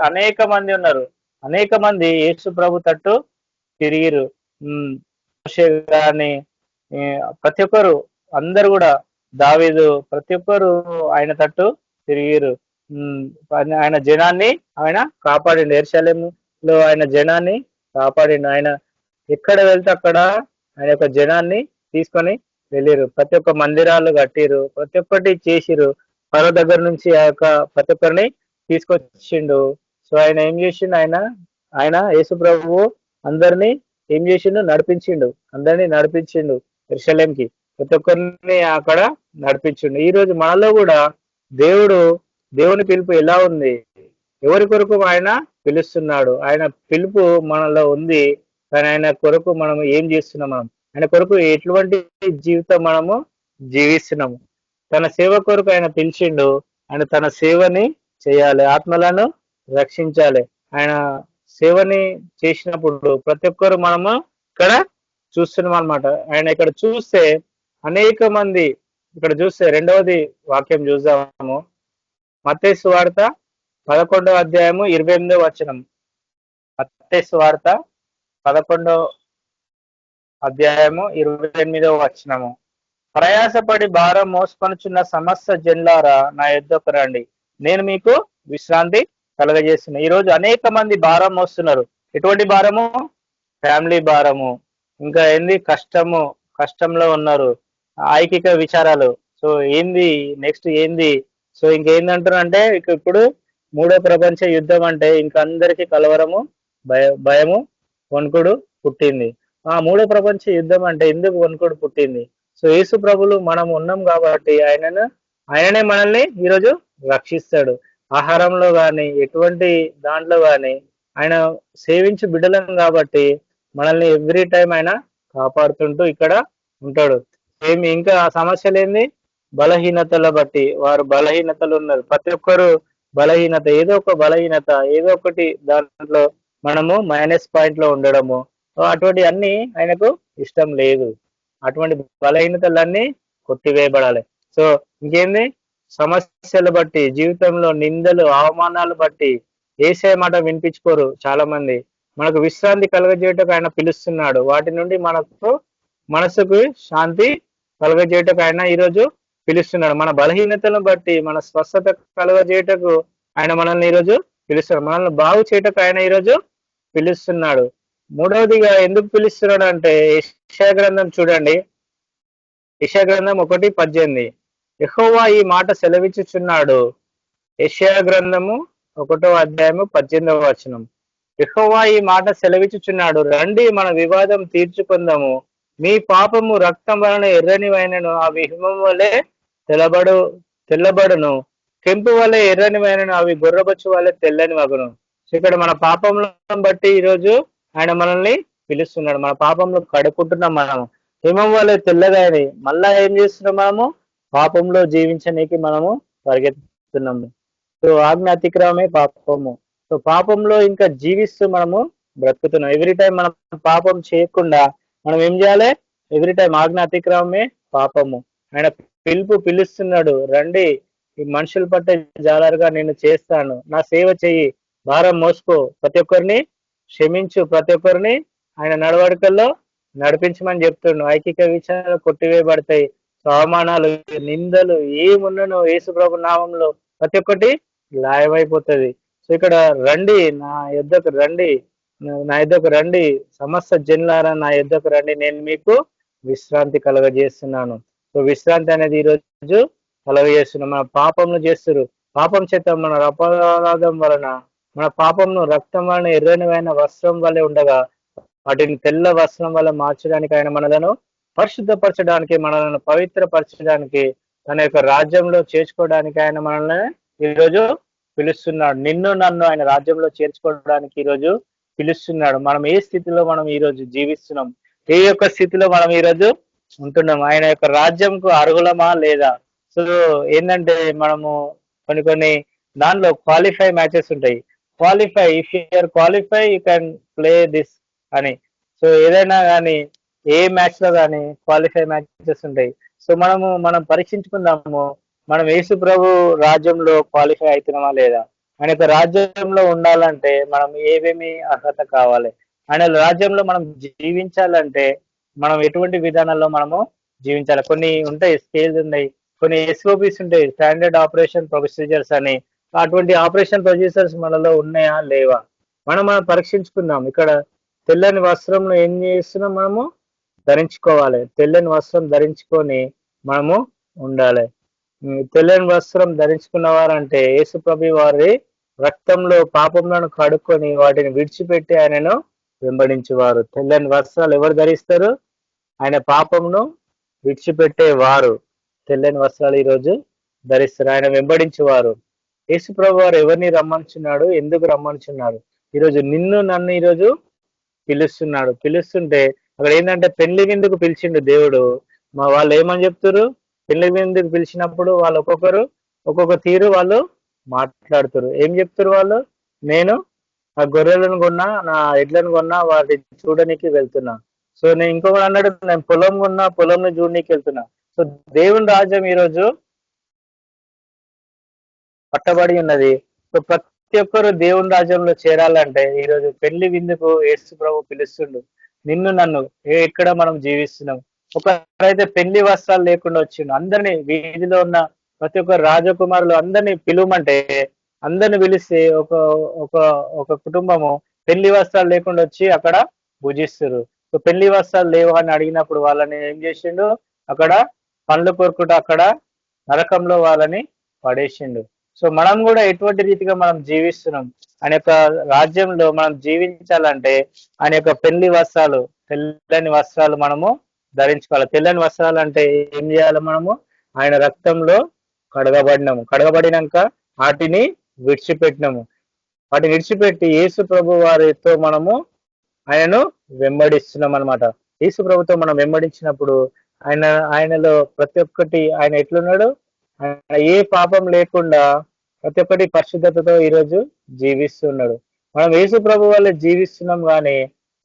అనేక మంది ఉన్నారు. అనేక మంది యేసు ప్రభు తట్టు తిరిగిరు. మోషే గాని ప్రతి ఒక్కరు, అందరు కూడా, దావీదు, ప్రతి ఒక్కరు ఆయన తట్టు తిరిగిరు. ఆయన జనాన్ని ఆయన కాపాడిండు. యెరూషలేములో ఆయన జనాన్ని కాపాడిండు. ఆయన ఎక్కడ వెళ్తే అక్కడ ఆయన యొక్క జనాన్ని తీసుకొని వెళ్ళిరు. ప్రతి ఒక్క మందిరాలు కట్టిరు, ప్రతి ఒక్కటి చేసిరు. ఫరో దగ్గర నుంచి ఆ యొక్క ప్రతి ఒక్కరిని తీసుకొచ్చిండు. సో ఆయన ఏం చేసిండు? ఆయన యేసు ప్రభువు అందరినీ ఏం చేసిండు? అందరినీ నడిపించిండు యెరూషలేంకి. ప్రతి ఒక్కరిని అక్కడ నడిపించిండు. ఈ రోజు మనలో కూడా దేవుని పిలుపు ఎలా ఉంది? ఎవరి కొరకు ఆయన పిలుస్తున్నాడు? ఆయన పిలుపు మనలో ఉంది, కానీ ఆయన కొరకు మనం ఏం చేస్తున్నాం? ఆయన కొరకు ఎటువంటి జీవితం మనము జీవిస్తున్నాము? తన సేవ కొరకు ఆయన పిలిచిండు. ఆయన తన సేవని చేయాలి, ఆత్మలను రక్షించాలి. ఆయన సేవని చేసినప్పుడు ప్రతి ఒక్కరు మనము ఇక్కడ చూస్తున్నాం అన్నమాట. ఆయన ఇక్కడ చూస్తే అనేక మంది, ఇక్కడ చూస్తే రెండవది వాక్యం చూద్దాము. మత్తయి సువార్త 11వ అధ్యాయము 28వ వచనం. మత్తయి సువార్త 11వ అధ్యాయము 28వ వచనము. ప్రయాసపడి భారం మోసుకొనుచున్న సమస్త జనులారా నా యొద్దకు రండి, నేను మీకు విశ్రాంతి కలగజేస్తున్నా. ఈ రోజు అనేక మంది భారం మోస్తున్నారు. ఎటువంటి భారము? ఫ్యామిలీ భారము, ఇంకా ఏంది కష్టంలో ఉన్నారు, ఐకిక విచారాలు. సో ఏంది నెక్స్ట్ ఏంది? సో ఇంకేందంటారు అంటే ఇప్పుడు 3వ ప్రపంచ యుద్ధం అంటే ఇంకా అందరికీ కలవరము, భయము, వణుకుడు పుట్టింది. 3వ ప్రపంచ యుద్ధం అంటే ఎందుకు వణుకుడు పుట్టింది? సో యేసు ప్రభులు మనం ఉన్నాం కాబట్టి ఆయననే మనల్ని ఈరోజు రక్షిస్తాడు. ఆహారంలో కానీ ఎటువంటి దాంట్లో కానీ ఆయన సేవించి బిడ్డలం కాబట్టి మనల్ని ఎవ్రీ టైం ఆయన కాపాడుతుంటూ ఇక్కడ ఉంటాడు. ఏమి ఇంకా సమస్యలు ఏంది? బలహీనతల బట్టి వారు బలహీనతలు ఉన్నారు. ప్రతి ఒక్కరు బలహీనత, ఏదో ఒక బలహీనత, ఏదో ఒకటి దాంట్లో మనము మైనస్ పాయింట్ లో ఉండడము, అటువంటి అన్ని ఆయనకు ఇష్టం లేదు. అటువంటి బలహీనతలన్నీ కొట్టివేయబడాలి. సో ఇంకేంది? సమస్యలు బట్టి, జీవితంలో నిందలు, అవమానాలు బట్టి యేసయ్య మాట వినిపించుకోరు చాలా మంది. మనకు విశ్రాంతి కలగజేయటకు ఆయన పిలుస్తున్నాడు. వాటి నుండి మనసుకు శాంతి కలగజేయటకు ఆయన ఈరోజు పిలుస్తున్నాడు. మన బలహీనతలను బట్టి మన స్వస్థత కలగజేయటకు ఆయన మనల్ని ఈరోజు పిలుస్తున్నాడు. మనల్ని బాగు చేయటకు ఆయన ఈరోజు పిలుస్తున్నాడు. మూడవదిగా ఎందుకు పిలుస్తున్నాడు అంటే యెషయా గ్రంథం చూడండి, యెషయా గ్రంథం 1:18. యెహోవా ఈ మాట సెలవిచ్చుచున్నాడు. యెషయా గ్రంథము 1:18. యెహోవా ఈ మాట సెలవిచ్చుచున్నాడు, రండి మన వివాదం తీర్చుకుందాము. మీ పాపము రక్తం వలన ఎర్రనివైనను అవి హిమం వలె తెల్లబడును, కెంపు వలె ఎర్రనివైనను అవి గొర్రెబొచ్చు వలె తెల్లని మగును. సో ఇక్కడ మన పాపంలో బట్టి ఈరోజు ఆయన మనల్ని పిలుస్తున్నాడు. మన పాపంలో కడుక్కుంటున్నాం మనము, హిమం వలె తెల్లగాని మళ్ళా ఏం చేస్తున్నాం, మనము పాపంలో జీవించడానికి మనము పరిగెత్తుతున్నాము. సో ఆజ్ఞ అతిక్రమమే పాపము. సో పాపంలో ఇంకా జీవిస్తూ మనము బ్రతుకుతున్నాం. ఎవ్రీ టైం మనం పాపం చేయకుండా మనం ఏం చేయాలి? ఎవ్రీ టైం ఆజ్ఞ అతిక్రమమే పాపము. ఆయన పిలుస్తున్నాడు, రండి ఈ మనుషులు పట్టే జాలరుగా నేను చేస్తాను, నా సేవ చెయ్యి, భారం మోసుకో, ప్రతి ఒక్కరిని క్షమించు, ప్రతి ఒక్కరిని ఆయన నడవడికల్లో నడిపించమని చెప్తుండు. ఐకిక విషయాలు కొట్టివేయబడతాయి, అవమానాలు, నిందలు ఏమున్నను యేసు ప్రభు నామంలో ప్రతి ఒక్కటి లాయమైపోతుంది. సో ఇక్కడ రండి, నా యుద్ధకు రండి, నా యుద్ధకు రండి, సమస్త జనులారా నా యుద్ధకు రండి, నేను మీకు విశ్రాంతి కలగజేస్తున్నాను. సో విశ్రాంతి అనేది ఈరోజు కలగజేస్తున్నాం. మన పాపంను చేస్తారు, పాపం చేత మన అపరాధం వలన మన పాపంను రక్తం వలన ఎర్రనివైన వస్త్రం వల్లే ఉండగా వాటిని తెల్ల వస్త్రం వల్ల మార్చడానికి ఆయన మనలను పరిశుద్ధపరచడానికి, మనలను పవిత్రపరచడానికి, తన యొక్క రాజ్యంలో చేర్చుకోవడానికి ఆయన మనల్ని ఈరోజు పిలుస్తున్నాడు. నిన్ను నన్ను ఆయన రాజ్యంలో చేర్చుకోవడానికి ఈరోజు పిలుస్తున్నాడు. మనం ఏ స్థితిలో మనం ఈరోజు జీవిస్తున్నాం, ఏ యొక్క స్థితిలో మనం ఈరోజు ఉంటున్నాం, ఆయన యొక్క రాజ్యంకు అర్హులమా లేదా? సో ఏంటంటే మనము కొన్ని దానిలో క్వాలిఫై మ్యాచెస్ ఉంటాయి. Qualify, if you're qualify you can play this అని. సో ఏదైనా కానీ ఏ మ్యాచ్ లో కానీ క్వాలిఫై మ్యాచెస్ ఉంటాయి. సో మనం పరీక్షించుకుందాము, మనం యేసు ప్రభు రాజ్యంలో క్వాలిఫై అవుతున్నామా లేదా? ఆయన యొక్క రాజ్యంలో ఉండాలంటే మనం ఏమేమి అర్హత కావాలి, ఆయన రాజ్యంలో మనం జీవించాలంటే మనం ఎటువంటి విధానాల్లో మనము జీవించాలి. కొన్ని ఉంటాయి, స్కేల్స్ ఉన్నాయి, కొన్ని ఎస్ఓపిస్ ఉంటాయి, స్టాండర్డ్ ఆపరేషన్ ప్రొసీజర్స్ అని. అటువంటి ఆపరేషన్ ప్రొసీజర్స్ మనలో ఉన్నాయా లేవా మనం పరీక్షించుకుందాం. ఇక్కడ తెల్లని వస్త్రం ఏం చేస్తున్నాం, మనము ధరించుకోవాలి. తెల్లని వస్త్రం ధరించుకొని మనము ఉండాలి. తెల్లని వస్త్రం ధరించుకున్న వారంటే యేసు ప్రభు వారి రక్తంలో పాపములను కడుక్కొని వాటిని విడిచిపెట్టి ఆయనను వెంబడించేవారు. తెల్లని వస్త్రాలు ఎవరు ధరిస్తారు? ఆయన పాపమును విడిచిపెట్టే వారు తెల్లని వస్త్రాలు ఈరోజు ధరిస్తారు, ఆయన వెంబడించేవారు. యేసు ప్రభు వారు ఎవరిని రమ్మంటున్నాడు, ఎందుకు రమ్మంటున్నాడు? ఈరోజు నిన్ను నన్ను ఈరోజు పిలుస్తున్నాడు. పిలుస్తుంటే అక్కడ ఏంటంటే పెళ్లి విందుకు పిలిచిండు దేవుడు. మా వాళ్ళు ఏమని చెప్తారు? పెళ్లి విందుకు పిలిచినప్పుడు వాళ్ళు ఒక్కొక్క తీరు వాళ్ళు మాట్లాడుతారు. ఏం చెప్తారు వాళ్ళు? నేను నా గొర్రెలను కొన్నా, నా ఎడ్లను కొన్నా, వాటిని చూడడానికి వెళ్తున్నా. సో నేను ఇంకొకటి అన్నాడు, నేను పొలం కొన్నా, పొలంను చూడడానికి వెళ్తున్నా. సో దేవుని రాజ్యం ఈరోజు పట్టబడి ఉన్నది. సో ప్రతి ఒక్కరు దేవుని రాజ్యంలో చేరాలంటే ఈరోజు పెళ్లి విందుకు యేసు ప్రభు పిలుస్తుండు. నిన్ను నన్ను ఎక్కడ మనం జీవిస్తున్నాం. ఒకరైతే పెళ్లి వస్త్రాలు లేకుండా వచ్చిండు, అందరినీ వీధిలో ఉన్న ప్రతి ఒక్క రాజకుమారులు అందరినీ పిలువమంటే అందరిని పిలిస్తే ఒక కుటుంబము పెళ్లి వస్త్రాలు లేకుండా వచ్చి అక్కడ భుజిస్తారు. సో పెళ్లి వస్త్రాలు లేవు అని అడిగినప్పుడు వాళ్ళని ఏం చేసిండు? అక్కడ పండ్లు కొరుకుంటూ అక్కడ నరకంలో వాళ్ళని పడేసిండు. సో మనం కూడా ఎటువంటి రీతిగా మనం జీవిస్తున్నాం, ఆయన యొక్క రాజ్యంలో మనం జీవించాలంటే ఆయన యొక్క పెళ్లి వస్త్రాలు, తెల్లని వస్త్రాలు మనము ధరించుకోవాలి. తెల్లని వస్త్రాలు అంటే ఏం చేయాలి? మనము ఆయన రక్తంలో కడగబడినాక వాటిని విడిచిపెట్టినాము. వాటిని విడిచిపెట్టి యేసు ప్రభు వారితో మనము ఆయనను వెంబడిస్తున్నాం అనమాట. యేసు ప్రభుతో మనం వెంబడించినప్పుడు ఆయనలో ప్రతి ఒక్కటి ఆయన ఎట్లున్నాడు? ఆయన ఏ పాపం లేకుండా ప్రతి ఒక్కటి పరిశుద్ధతతో ఈరోజు జీవిస్తున్నాడు. మనం యేసు ప్రభు వల్లే జీవిస్తున్నాం కానీ,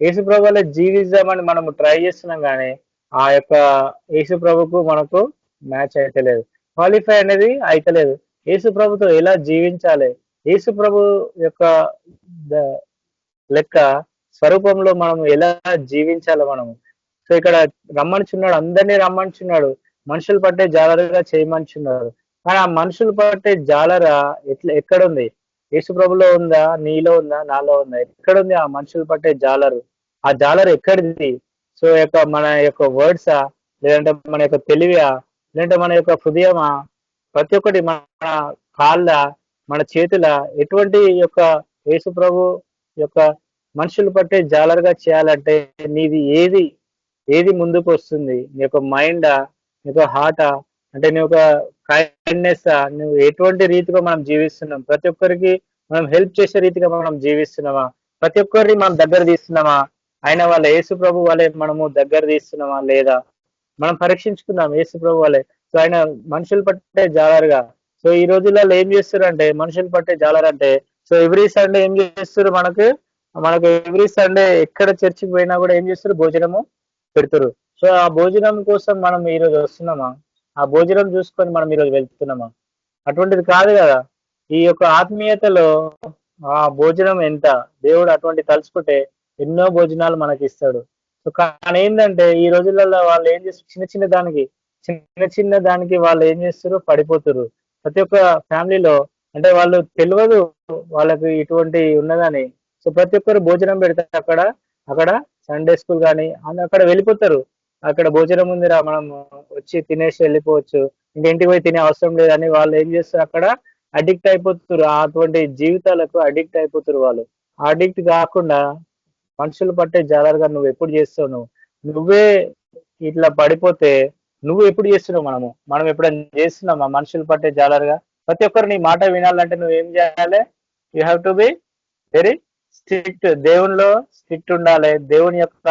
యేసు ప్రభు వల్లే జీవిద్దామని మనము ట్రై చేస్తున్నాం కానీ ఆ యొక్క యేసు ప్రభుకు మనకు మ్యాచ్ అయితలేదు, క్వాలిఫై అనేది అయితలేదు. యేసు ప్రభుతో ఎలా జీవించాలి, యేసు ప్రభు యొక్క లెక్క స్వరూపంలో మనం ఎలా జీవించాలి మనము. సో ఇక్కడ రమ్మనిచున్నాడు, అందరినీ రమ్మనిచున్నాడు, మనుషులు పట్టే జాలరుగా చేయమనిచున్నాడు. కానీ ఆ మనుషులు పట్టే జాలర ఎక్కడుంది? యేసు ప్రభులో ఉందా? నీలో ఉందా? నాలో ఉందా? ఎక్కడుంది ఆ మనుషులు పట్టే జాలరు? ఆ జాలర్ ఎక్కడిది? సో మన యొక్క వర్డ్సా, లేదంటే మన యొక్క తెలివియా, లేదంటే మన యొక్క హృదయమా, ప్రతి ఒక్కటి మన కాళ్ళ, మన చేతుల, ఎటువంటి యొక్క యేసు ప్రభు యొక్క మనుషులు పట్టే జాలరుగా చేయాలంటే నీది ఏది ఏది ముందుకు వస్తుంది? నీ యొక్క మైండా, నీ యొక్క హార్టా, అంటే నీ యొక్క కైండ్నెస్, నువ్వు ఎటువంటి రీతిగా మనం జీవిస్తున్నాం? ప్రతి ఒక్కరికి మనం హెల్ప్ చేసే రీతిగా మనం జీవిస్తున్నామా? ప్రతి ఒక్కరిని మనం దగ్గర తీస్తున్నామా? ఆయన వాళ్ళ యేసు ప్రభు వాళ్ళే మనము దగ్గర తీస్తున్నామా లేదా? మనం పరీక్షించుకుందాం యేసు ప్రభు వాళ్ళే. సో ఆయన మనుషులు పట్టే జాలరుగా. సో ఈ రోజులలో ఏం చేస్తారంటే మనుషులు పట్టే జాలరంటే, సో ఎవ్రీ సండే ఏం చేస్తారు మనకు ఎవ్రీ సండే ఎక్కడ చర్చికి పోయినా కూడా ఏం చేస్తారు? భోజనము పెడుతురు. సో ఆ భోజనం కోసం మనం ఈరోజు వస్తున్నామా? ఆ భోజనం చూసుకొని మనం ఈరోజు వెళ్తున్నామా? అటువంటిది కాదు కదా. ఈ యొక్క ఆత్మీయతలో ఆ భోజనం ఎంత, దేవుడు అటువంటి తలుచుకుంటే ఎన్నో భోజనాలు మనకి ఇస్తాడు. సో కానీ ఏంటంటే ఈ రోజులలో వాళ్ళు ఏం చేస్తారు? చిన్న చిన్న దానికి వాళ్ళు ఏం చేస్తారు? పడిపోతున్నారు. ప్రతి ఒక్క ఫ్యామిలీలో అంటే వాళ్ళు తెలియదు వాళ్ళకి ఇటువంటి ఉన్నదని. సో ప్రతి ఒక్కరు భోజనం పెడతారు అక్కడ సండే స్కూల్ కానీ అక్కడ వెళ్ళిపోతారు. అక్కడ భోజనం ఉందిరా, మనం వచ్చి తినేసి వెళ్ళిపోవచ్చు, ఇంటికి పోయి తినే అవసరం లేదని వాళ్ళు ఏం చేస్తారు? అక్కడ అడిక్ట్ అయిపోతున్నారు. అటువంటి జీవితాలకు అడిక్ట్ అయిపోతున్నారు వాళ్ళు. అడిక్ట్ కాకుండా మనుషులు పట్టే జాలరుగా నువ్వు ఎప్పుడు చేస్తావు? నువ్వే ఇట్లా పడిపోతే నువ్వు ఎప్పుడు చేస్తున్నావు? మనం ఎప్పుడైనా చేస్తున్నామా మనుషులు పట్టే జాలరుగా? ప్రతి ఒక్కరు నీ మాట వినాలంటే నువ్వేం చేయాలి? You have to be very strict. దేవునిలో స్ట్రిక్ట్ ఉండాలి. దేవుని యొక్క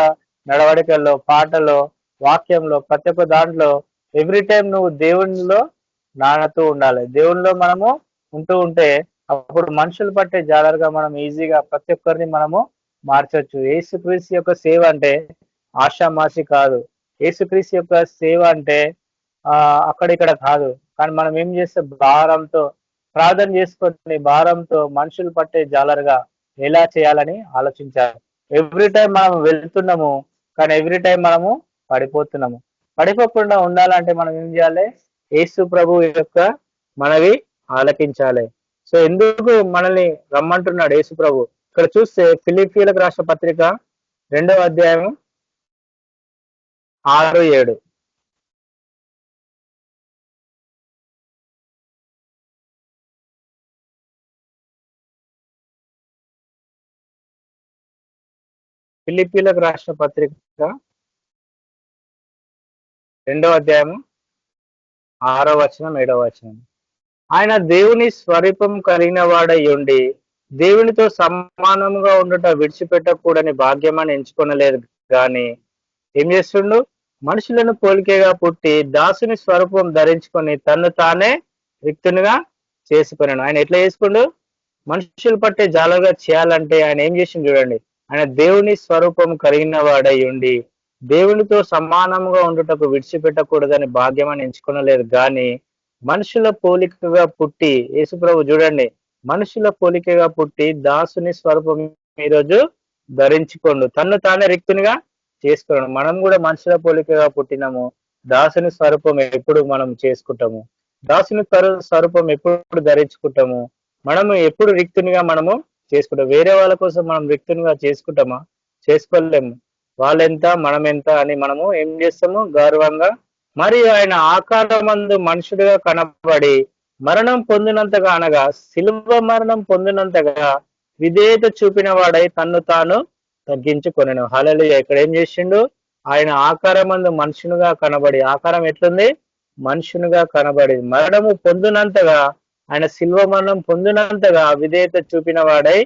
నడవడికల్లో, పాటలో, వాక్యంలో, ప్రతి ఒక్క దాంట్లో ఎవ్రీ టైం నువ్వు దేవునిలో నానుతూ ఉండాలి. దేవునిలో మనము ఉంటూ ఉంటే అప్పుడు మనుషులు పట్టే జాలరుగా మనం ఈజీగా ప్రతి ఒక్కరిని మనము మార్చొచ్చు. యేసుక్రీస్తు యొక్క సేవ అంటే ఆషామాషి కాదు. యేసుక్రీస్తు యొక్క సేవ అంటే అక్కడిక్కడ కాదు. కానీ మనం ఏం చేస్తే భారంతో ప్రార్థన చేసుకొని భారంతో మనుషులు పట్టే జాలరుగా ఎలా చేయాలని ఆలోచించాలి. ఎవ్రీ టైం మనం వెళ్తున్నాము, కానీ ఎవ్రీ టైం మనము పడిపోతున్నాము. పడిపోకుండా ఉండాలంటే మనం ఏం చేయాలి? యేసు ప్రభు యొక్క మనవి ఆలకించాలి. సో ఎందుకు మనల్ని రమ్మంటున్నాడు యేసు ప్రభు? ఇక్కడ చూస్తే ఫిలిప్పీయులకు రాసిన పత్రిక 2వ అధ్యాయం 6-7. ఫిలిప్పీయులకు రాసిన పత్రిక 2వ అధ్యాయం 6వ వచనం 7వ వచనం. ఆయన దేవుని స్వరూపం కలిగిన వాడై ఉండి దేవునితో సమానంగా ఉండుట విడిచిపెట్టకూడని భాగ్యమని ఎంచుకొనలేదు గాని ఏం చేస్తుండు? మనుషులను పోలికగా పుట్టి దాసుని స్వరూపం ధరించుకొని తను తానే రిక్తునిగా చేసుకున్నాను. ఆయన ఎట్లా చేసుకుండు? మనుషులు పట్టే జాలరుగా చేయాలంటే ఆయన ఏం చేసిండు చూడండి. ఆయన దేవుని స్వరూపం కలిగిన వాడై ఉండి దేవునితో సమానంగా ఉండుటకు విడిచిపెట్టకూడదని భాగ్యమని ఎంచుకొనలేదు గాని మనుషుల పోలికగా పుట్టి, యేసుప్రభు చూడండి, మనుషుల పోలికగా పుట్టి దాసుని స్వరూపం ఈరోజు ధరించుకోండు, తన్ను తానే రిక్తునిగా చేసుకున్నాడు. మనం కూడా మనుషుల పోలికగా పుట్టినాము. దాసుని స్వరూపం ఎప్పుడు మనం చేసుకుంటాము? దాసుని స్వరూపం ఎప్పుడు ధరించుకుంటాము? మనము ఎప్పుడు రిక్తునిగా మనము చేసుకుంటాం. వేరే వాళ్ళ కోసం మనం రిక్తునిగా చేసుకుంటామా? చేసుకోలేము. వాళ్ళెంత మనం ఎంత అని మనము ఏం చేస్తాము? గర్వంగా. మరియు ఆయన ఆకారమందు మనుషుడిగా కనబడి మరణం పొందినంతగా, అనగా శిలువ మరణం పొందినంతగా విధేయత చూపిన వాడై తన్ను తాను తగ్గించుకొనెను. హల్లెలూయా. ఇక్కడ ఏం చేసిండు? ఆయన ఆకారమందు మనుషునిగా కనబడి, ఆకారం ఎట్లుంది? మనుషునిగా కనబడి మరణము పొందినంతగా, ఆయన శిల్వ మరణం పొందినంతగా విధేయత చూపిన వాడై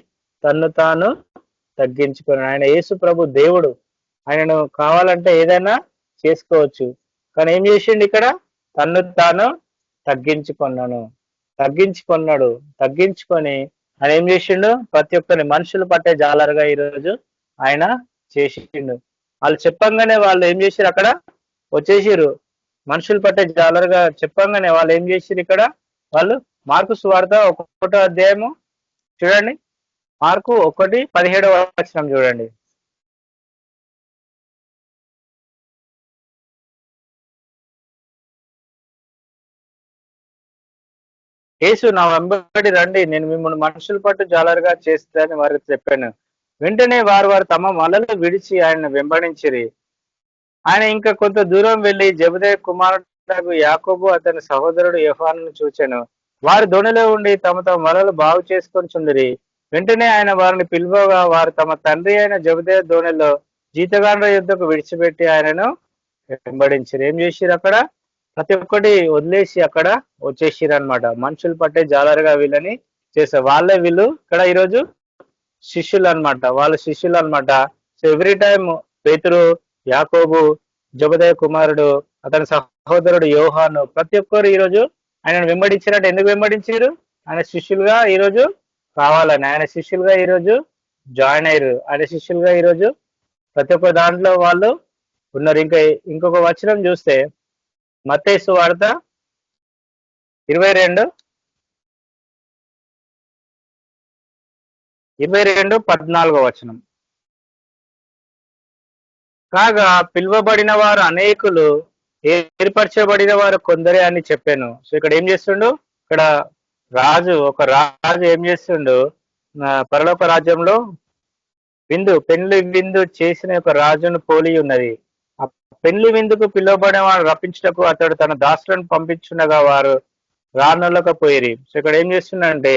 తన్ను తాను తగ్గించుకొని. ఆయన యేసు ప్రభు దేవుడు. ఆయనను కావాలంటే ఏదైనా చేసుకోవచ్చు. కానీ ఏం చేసిండు ఇక్కడ? తన్ను తాను తగ్గించుకున్నాడు. తగ్గించుకొని ఆయన ఏం చేసిండు? ప్రతి ఒక్కరిని మనుషులు పట్టే జాలరుగా ఈరోజు ఆయన చేసిండు. వాళ్ళు చెప్పంగానే వాళ్ళు ఏం చేసిరు? అక్కడ వచ్చేసిరు. మనుషులు పట్టే జాలరుగా చెప్పంగానే వాళ్ళు ఏం చేసిరు? ఇక్కడ వాళ్ళు మార్కు సువార్త 1వ అధ్యాయము చూడండి. మార్కు 1:17 వచనం చూడండి. యేసు, నా వెంబడి రండి, నేను మిమ్మల్ని మనుషుల పట్టు జాలరుగా చేస్తానని వారికి చెప్పాను. వెంటనే వారు తమ వలలు విడిచి ఆయన వెంబడించిరి. ఆయన ఇంకా కొంత దూరం వెళ్లి జెబెదయి కుమారుడు యాకోబు అతని సహోదరుడు యోహానును చూచెను. వారు దోణిలో ఉండి తమ వలలు బాగు చేసుకొని చుండిరి. వెంటనే ఆయన వారిని పిలువగా వారు తమ తండ్రి అయిన జెబెదయి దోణిలో జీతగాండ్ర యుద్ధకు విడిచిపెట్టి ఆయనను వెంబడించారు. ఏం చేసిరు? అక్కడ ప్రతి ఒక్కటి వదిలేసి అక్కడ వచ్చేసిరు అనమాట. మనుషులు పట్టే జాలరుగా వీళ్ళని చేశారు. వాళ్ళే వీళ్ళు ఇక్కడ ఈరోజు శిష్యులు అనమాట. వాళ్ళ శిష్యులు అనమాట. సో ఎవ్రీ టైమ్ పేతురు, యాకోబు, జెబెదయి కుమారుడు, అతని సహోదరుడు యోహాను ప్రతి ఒక్కరు ఈరోజు ఆయనను వెంబడించారంటే ఎందుకు వెంబడించారు? ఆయన శిష్యులుగా ఈరోజు కావాలని, ఆయన శిష్యులుగా ఈరోజు జాయిన్ అయ్యారు. ఆయన శిష్యులుగా ఈరోజు ప్రతి ఒక్క దాంట్లో వాళ్ళు ఉన్నారు. ఇంకొక వచనం చూస్తే మత్తయి సువార్త 22:14 వచనం. కాగా పిలువబడిన వారు అనేకులు, ఏర్పరచబడిన వారు కొందరే అని చెప్పాను. సో ఇక్కడ ఏం చేస్తుండు? ఇక్కడ ఒక రాజు ఏం చేస్తుండు? పరలోక రాజ్యంలో పెళ్లి విందు చేసిన ఒక రాజును పోలి ఉన్నది. ఆ పెళ్లి విందుకు పిలువబడిన వారు రప్పించుటకు అతడు తన దాసులను పంపించుండగా వారు రానొల్లకపోయిరి. సో ఇక్కడ ఏం చేస్తుండంటే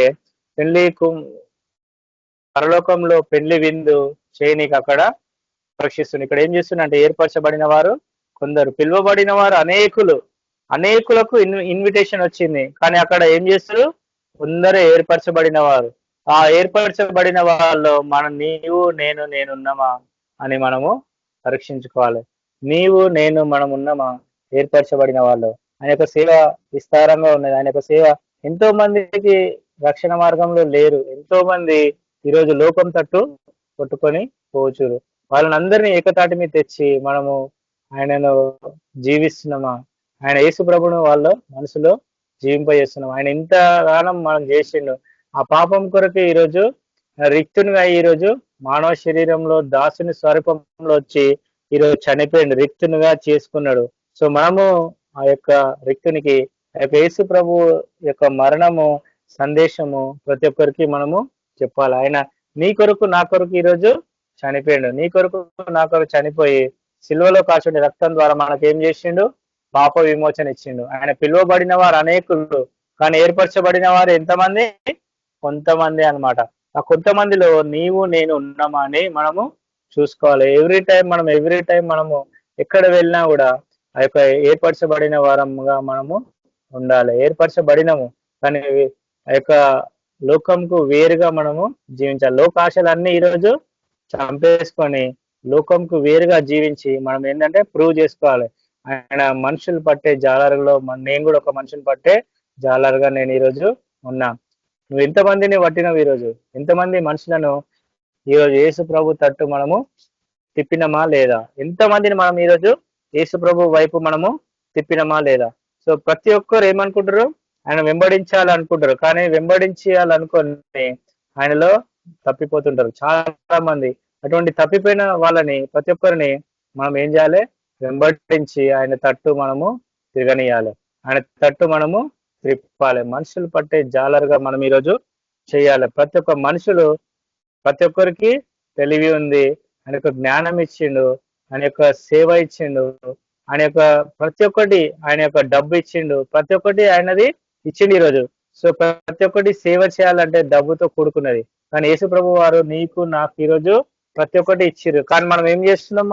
పరలోకంలో పెళ్లి విందు చేయనీకి అక్కడ పరీక్షిస్తుంది. ఇక్కడ ఏం చేస్తుందంటే ఏర్పరచబడిన వారు కొందరు, పిలువబడిన వారు అనేకులకు ఇన్విటేషన్ వచ్చింది. కానీ అక్కడ ఏం చేస్తారు? కొందరే ఏర్పరచబడిన వారు. ఆ ఏర్పరచబడిన వాళ్ళలో నీవు నేనున్నామా అని మనము పరీక్షించుకోవాలి. నీవు మనం ఉన్నామా ఏర్పరచబడిన వాళ్ళు? ఆయన యొక్క సేవ విస్తారంగా ఉన్నది. ఆయన యొక్క సేవ ఎంతో మందికి రక్షణ మార్గంలో లేరు. ఎంతో మంది ఈరోజు లోకం తట్టు కొట్టుకొని పోచురు. వాళ్ళని అందరినీ ఏకతాటి మీద తెచ్చి మనము ఆయనను జీవిస్తున్నామా? ఆయన యేసు ప్రభును వాళ్ళ మనసులో జీవింపజేస్తున్నాం. ఆయన ఇంతగానం మనం చేసిండు. ఆ పాపం కొరకు ఈరోజు రిక్తునిగా ఈరోజు మానవ శరీరంలో దాసుని స్వరూపంలో వచ్చి ఈరోజు చనిపోయిండు, రిక్తునిగా చేసుకున్నాడు. సో మనము ఆ యొక్క రిక్తునికి ఆ యొక్క యేసు ప్రభు యొక్క మరణము సందేశము ప్రతి ఒక్కరికి మనము చెప్పాలి. ఆయన నీ కొరకు నా కొరకు ఈరోజు చనిపోయిండు. నీ కొరకు నా కొరకు చనిపోయి సిలువలో కాచుండి రక్తం ద్వారా మనకు ఏం చేసిండు? పాప విమోచన ఇచ్చిండు. ఆయన పిలువబడిన వారు అనేకులు, కానీ ఏర్పరచబడిన వారు ఎంతమంది? కొంతమంది అన్నమాట. ఆ కొంతమందిలో నీవు నేను ఉన్నామా అని మనము చూసుకోవాలి. ఎవ్రీ టైం మనము ఎక్కడ వెళ్ళినా కూడా ఆ యొక్క ఏర్పరచబడిన వారముగా మనము ఉండాలి. ఏర్పరచబడినము, కానీ ఆ యొక్క లోకంకు వేరుగా మనము జీవించాలి. లోకాశలన్నీ ఈరోజు చంపేసుకొని లోకంకు వేరుగా జీవించి మనం ఏంటంటే ప్రూవ్ చేసుకోవాలి. ఆయన మనుషులు పట్టే జాలరులో నేను కూడా ఒక మనుషుని పట్టే జాలరుగా నేను ఈరోజు ఉన్నా. నువ్వు ఎంతమందిని పట్టినవు? ఈరోజు ఎంతమంది మనుషులను ఈరోజు యేసు ప్రభు తట్టు మనము తిప్పినమా లేదా? ఎంతమందిని మనం ఈరోజు యేసు ప్రభు వైపు మనము తిప్పినమా లేదా? సో ప్రతి ఒక్కరు ఏమనుకుంటారు? ఆయన వెంబడించాలనుకుంటారు, కానీ వెంబడించాలనుకొని ఆయనలో తప్పిపోతుంటారు చాలా మంది. అటువంటి తప్పిపోయిన వాళ్ళని ప్రతి ఒక్కరిని మనం ఏం చేయాలి? వెంబడించి ఆయన తట్టు మనము తిరగనియాలి, ఆయన తట్టు మనము త్రిప్పాలి. మనుషులు పట్టే జాలరుగా మనం ఈరోజు చేయాలి. ప్రతి ఒక్కరికి తెలివి ఉంది, ఆయన యొక్క జ్ఞానం ఇచ్చిండు, ఆయన యొక్క సేవ ఇచ్చిండు, ఆయన యొక్క ప్రతి ఒక్కటి, ఆయన యొక్క డబ్బు ఇచ్చిండు, ప్రతి ఒక్కటి ఆయనది ఇచ్చిండు ఈరోజు. సో ప్రతి ఒక్కటి సేవ చేయాలంటే డబ్బుతో కూడుకున్నది. కానీ యేసు ప్రభు వారు నీకు నాకు ఈరోజు ప్రతి ఒక్కటి ఇచ్చిర్రు. కానీ మనం ఏం చేస్తున్నాం?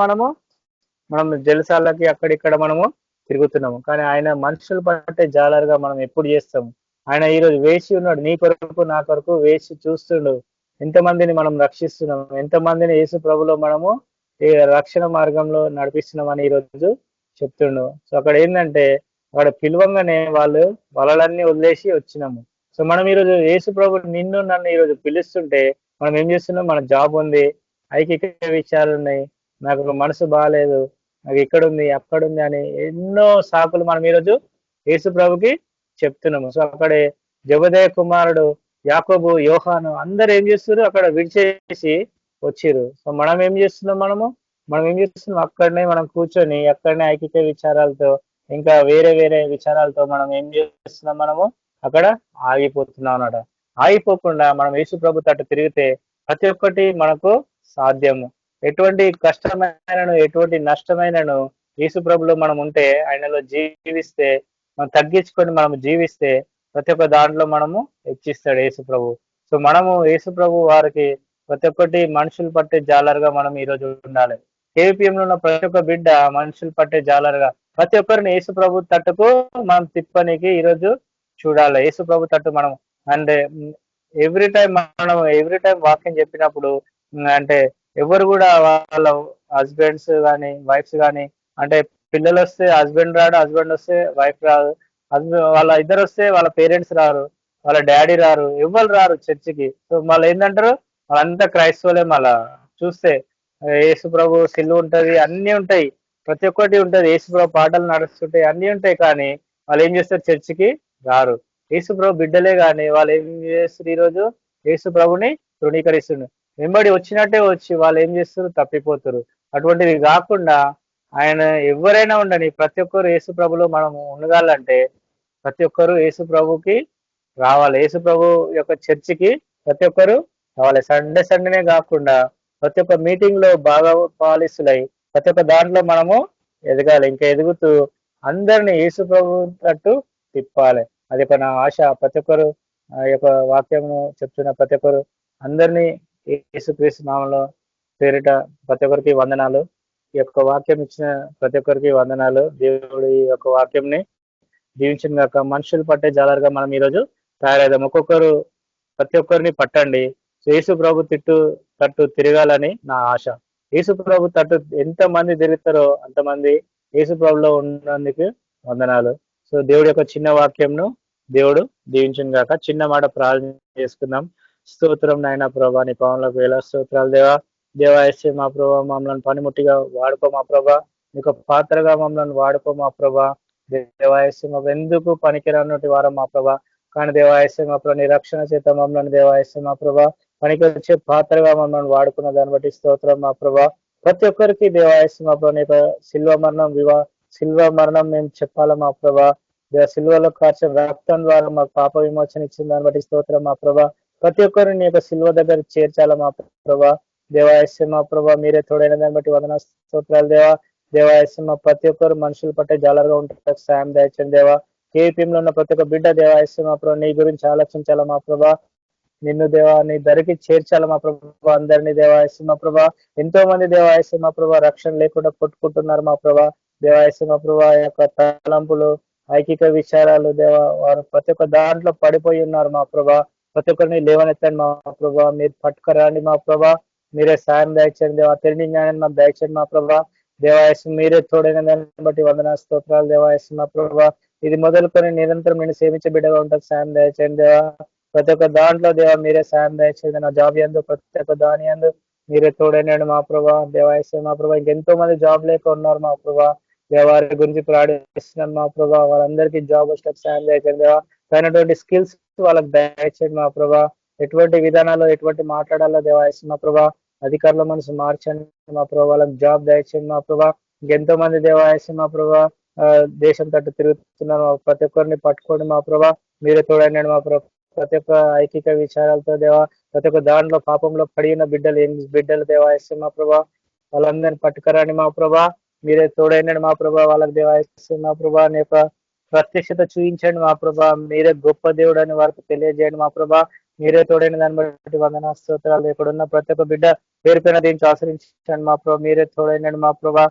మనం జలసాలకి అక్కడిక్కడ మనము తిరుగుతున్నాము. కానీ ఆయన మనుషులు పట్టే జాలరుగా మనం ఎప్పుడు చేస్తాము? ఆయన ఈరోజు వేసి ఉన్నాడు, నీ కొరకు నా కొరకు వేసి చూస్తుండు. ఎంతమందిని మనం రక్షిస్తున్నాం, ఎంతమందిని యేసు ప్రభులో మనము రక్షణ మార్గంలో నడిపిస్తున్నామని ఈరోజు చెప్తుండు. సో అక్కడ ఏంటంటే అక్కడ పిలువంగానే వాళ్ళు వలలన్నీ వదిలేసి వచ్చినాము. సో మనం ఈరోజు యేసు ప్రభు నన్ను ఈరోజు పిలుస్తుంటే మనం ఏం చేస్తున్నాం? మన జాబ్ ఉంది, ఐకిక విషయాలు ఉన్నాయి, నాకు మనసు బాగాలేదు, నాకు ఇక్కడుంది అక్కడుంది అని ఎన్నో సాకులు మనం ఈరోజు యేసు ప్రభుకి చెప్తున్నాము. సో అక్కడే జెబెదయి కుమారుడు యాకోబు, యోహాను అందరు ఏం చేస్తారు? అక్కడ విడిచేసి వచ్చిర్రు. సో మనం ఏం చేస్తున్నాం? అక్కడనే మనం కూర్చొని అక్కడనే ఐకిక విచారాలతో ఇంకా వేరే విచారాలతో మనం ఏం చేస్తున్నాం? అక్కడ ఆగిపోతున్నాం అన్నమాట. ఆగిపోకుండా మనం యేసు ప్రభు తట్టు తిరిగితే ప్రతి ఒక్కటి మనకు సాధ్యము. ఎటువంటి కష్టమైనను ఎటువంటి నష్టమైనను యేసు ప్రభులో మనం ఉంటే, ఆయనలో జీవిస్తే, మనం తగ్గించుకొని మనం జీవిస్తే ప్రతి ఒక్క దాంట్లో మనము హెచ్చిస్తాడు యేసు ప్రభు. సో మనము యేసు ప్రభు వారికి ప్రతి ఒక్కటి మనుషులు పట్టే జాలరుగా మనం ఈ రోజు ఉండాలి. KVPM లో ఉన్న ప్రతి ఒక్క బిడ్డ మనుషులు పట్టే జాలరుగా ప్రతి ఒక్కరిని యేసు ప్రభు తట్టుకు మనం తిప్పనికి ఈరోజు చూడాలి. యేసు ప్రభు తట్టు మనం అంటే ఎవ్రీ టైం వాక్యం చెప్పినప్పుడు అంటే ఎవరు కూడా వాళ్ళ హస్బెండ్స్ కానీ వైఫ్స్ కానీ అంటే పిల్లలు వస్తే హస్బెండ్ రాడు, హస్బెండ్ వస్తే వైఫ్ రాదు, వాళ్ళ ఇద్దరు వస్తే వాళ్ళ పేరెంట్స్ రారు, వాళ్ళ డాడీ రారు, ఎవ్వరు రారు చర్చికి. సో మళ్ళీ ఏంటంటారు, వాళ్ళంతా క్రైస్తవులే. మళ్ళా చూస్తే యేసు ప్రభు సిలువ ఉంటది, అన్ని ఉంటాయి, ప్రతి ఒక్కటి ఉంటది, యేసు ప్రభు పాటలు నడుస్తుంటాయి, అన్ని ఉంటాయి, కానీ వాళ్ళు ఏం చేస్తారు, చర్చికి రారు. యేసు ప్రభు బిడ్డలే కానీ వాళ్ళు ఏం చేస్తారు, ఈరోజు యేసు ప్రభుని తృణీకరిస్తున్నారు. వెంబడి వచ్చినట్టే వచ్చి వాళ్ళు ఏం చేస్తారు, తప్పిపోతారు. అటువంటిది కాకుండా ఆయన ఎవరైనా ఉండని ప్రతి ఒక్కరు యేసు ప్రభులో మనం ఉండగాలంటే ప్రతి ఒక్కరు యేసు ప్రభుకి రావాలి. యేసు ప్రభు యొక్క చర్చికి ప్రతి ఒక్కరు రావాలి. సండేనే కాకుండా ప్రతి ఒక్క మీటింగ్ లో బాగా పాలిస్తులై ప్రతి ఒక్క దాంట్లో మనము ఎదగాలి. ఇంకా ఎదుగుతూ అందరిని యేసు ప్రభు తట్టు తిప్పాలి. అది ఒక నా ఆశ. ప్రతి ఒక్కరు ఆ యొక్క వాక్యము చెప్తున్న ప్రతి ఒక్కరు అందరినీ యేసుక్రీస్తు నామములో పేరిట ప్రతి ఒక్కరికి వందనాలు. ఈ యొక్క వాక్యం ఇచ్చిన ప్రతి ఒక్కరికి వందనాలు. దేవుడు ఈ యొక్క వాక్యంని దీవించిన గాక. మనుషులు పట్టే జాలరుగా మనం ఈరోజు తయారైదాం. ఒక్కొక్కరు ప్రతి ఒక్కరిని పట్టండి. యేసు ప్రభు తట్టు తిరగాలని నా ఆశ. యేసు ప్రభు తట్టు ఎంత మంది తిరుగుతారో అంతమంది యేసు ప్రభులో ఉన్నందుకు వందనాలు. సో దేవుడి యొక్క చిన్న వాక్యంను దేవుడు దీవించిన గాక. చిన్న మాట ప్రార్థన చేసుకుందాం. స్తోత్రం నాయన ప్రభా, నీ పావనలకు వేల స్తోత్రాలు దేవా. దేవాయస్య మా ప్రభా, మమ్మల్ని పనిముట్టిగా వాడుకో మా ప్రభా, నీకు పాత్రగా మమ్మల్ని వాడుకో మా ప్రభా. దేవాయస్య మా ఎందుకు పనికిరానటి వారం మా ప్రభా, కానీ దేవాయస్య మా ప్రభా నీ రక్షణ చేత మమ్మల్ని దేవాయస్య మా ప్రభా పనికి వచ్చే పాత్రగా మమ్మల్ని వాడుకున్న దాన్ని బట్టి స్తోత్రం మా ప్రభా. ప్రతి ఒక్కరికి దేవాయస్య మా ప్రభా నీ శిల్వ మరణం మేము చెప్పాలా మా ప్రభా. సిల్వలో కార్చిన రక్తం ద్వారా మాకు పాప విమోచన ఇచ్చిన దాన్ని బట్టి స్తోత్రం మా ప్రభా. ప్రతి ఒక్కరిని నీ యొక్క సిల్వ దగ్గర చేర్చాలా మా ప్రభా. దేవాయస్య మా ప్రభా మీరే తోడైన దాన్ని బట్టి వందన స్తోత్రాలు దేవా. దేవాయస్య మా ప్రతి ఒక్కరు మనుషులు పట్టే జాలరుగా ఉంటారు, సాయం దయచండి దేవా. KVPM లో ఉన్న ప్రతి ఒక్క బిడ్డ దేవాయస్య మా ప్రభా నీ గురించి ఆలోచించాలా మా ప్రభా. నిన్ను దేవా నీ ధరికి చేర్చాలా మా ప్రభా. అందరినీ దేవాయస్య మా ప్రభా. ఎంతో మంది దేవాయస్య మా ప్రభా రక్షణ లేకుండా కొట్టుకుంటున్నారు మా ప్రభా. దేవాయస్య మా ప్రభా యొక్క తలంపులు ఐకిక విచారాలు దేవా వారు ప్రతి ఒక్క దాంట్లో పడిపోయి ఉన్నారు మా ప్రభా. ప్రతి ఒక్కరిని లేవనెత్తండి మా ప్రభా. మీరు పట్టుకరండి మా ప్రభా. మీరే సాయం దయచండి దేవా. తెలియని జ్ఞానాన్ని మాకు దయచండి మా ప్రభా. దేవాయస్సు మీరే తోడైన దాన్ని బట్టి వందనా స్తోత్రాలు దేవాయస్సు మా ప్రభా. ఇది మొదలుకొని నిరంతరం నేను సేవించే బిడ్డగా ఉంటుంది, సాయం దయచండి దేవా. ప్రతి ఒక్క దాంట్లో దేవా మీరే సాయం దయచేయండి. నా జాబ్ ఎందు ప్రతి ఒక్క దాని ఎందు మీరే తోడైనాడు మా ప్రభా. దేవాయస్సు మా ప్రభా ఇంకెంతో మంది జాబ్ లేక ఉన్నారు మా ప్రభా. వారి గురించి ప్రార్థిస్తున్నాను మా ప్రభా. వాళ్ళందరికీ జాబ్ వచ్చేటట్టు సాయం దయచేయండి దేవా. అయినటువంటి స్కిల్స్ వాళ్ళకి దయచేయండి మా ప్రభా. ఎటువంటి విధానాల్లో ఎటువంటి మాట్లాడాలో దేవాయస్సు మా ప్రభా. అధికారుల మనసు మార్చండి మా ప్రభా. వాళ్ళకి జాబ్ దయచేయండి మా ప్రభా. ఇంకెంతో మంది దేవాయస్సు మా ప్రభా దేశం తట్టు తిరుగుతున్నారు. ప్రతి ఒక్కరిని పట్టుకోండి మా ప్రభా. మీరే తోడైనాడు మా ప్రభా. ప్రతి ఒక్క ఐకిక విచారాలతో దేవా ప్రతి ఒక్క దాంట్లో పాపంలో పడిన బిడ్డలు దేవాయస్సు మా ప్రభా. వాళ్ళందరినీ పట్టుకరాని మా ప్రభా. మీరే తోడైనాడు మా ప్రభా. వాళ్ళకి దేవాయస్సు మా ప్రభా నీ యొక్క ప్రత్యక్షత చూపించండి మా ప్రభా. మీరే గొప్ప దేవుడు అని వారికి తెలియజేయండి మా ప్రభా. మీరే తోడైన దాన్ని బట్టి వందనా స్తోత్రాలు. ఇక్కడ ఉన్న ప్రతి ఒక్క బిడ్డ పేరుపైన దీనికి ఆశ్రయించండి మా ప్రభా. మీరే తోడైనాడు మా ప్రభా.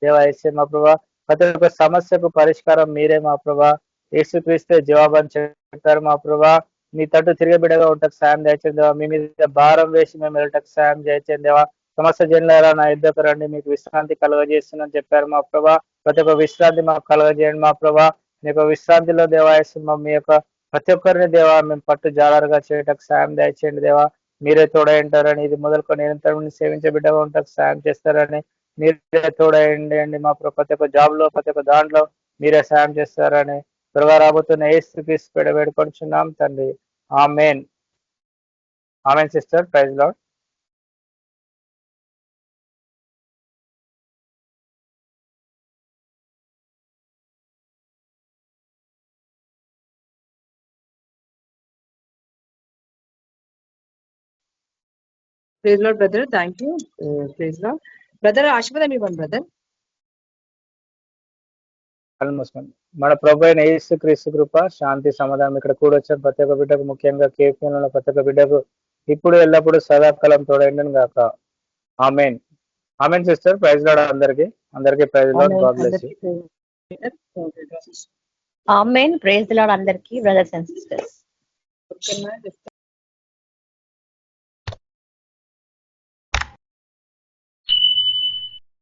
దేవాయస్సు మా ప్రభా. ప్రతి ఒక్క సమస్యకు పరిష్కారం మీరే మా ప్రభా. యేసుక్రీస్తే జవాబని చెప్పారు మా ప్రభా. మీ తట్టు తిరగబిడగా ఉంటకు సాయం దయచేయండి దేవా. మీ మీద భారం వేసి మేము వెళ్ళటకు సాయం దయచేయండి దేవా. సమస్య జనులారా నా యుద్ధకు రండి, మీకు విశ్రాంతి కలుగజేస్తుందని చెప్పారు మా ప్రభా. ప్రతి ఒక్క విశ్రాంతి మాకు కలుగజేయండి మా ప్రభా. మీ యొక్క విశ్రాంతిలో దేవాయస్సు మీ యొక్క ప్రతి ఒక్కరిని దేవా మేము పట్టు జాలరుగా చేయటకు సాయం దయచేయండి దేవా. మీరే తోడై ఉంటారని, ఇది మొదలుకొని నిరంతరం సేవించే బిడ్డగా ఉంటకు సాయం చేస్తారని, మీరే తోడైండి మా ప్రతి ఒక్క జాబ్ లో ప్రతి ఒక్క దాంట్లో మీరే సాయం చేస్తారని త్వరగా రాబోతున్న యేసుక్రీస్తు పేర వేడుకొంచున్నాం తండ్రి. Amen. Amen sister. Praise Lord. Praise Lord brother, thank you. Praise Lord brother, ఆశీర్వాదం ఇవ్వండి బ్రదర్. మన ప్రభు అయిన యేసు క్రీస్తు కృప, శాంతి, సమాధానం ఇక్కడ కూడా వచ్చిన ప్రతి ఒక్క బిడ్డకు, ముఖ్యంగా కేపీఎంలో ప్రతి ఒక్క బిడ్డకు ఇప్పుడు ఎల్లప్పుడు సదాకాలం తోడైండను గాక. Amen. Amen sister. Praise Lord అందరికి praise Lord. God bless you. Amen. Praise the Lord అందరికీ బ్రదర్స్ అండ్ సిస్టర్స్. ఓకేనా?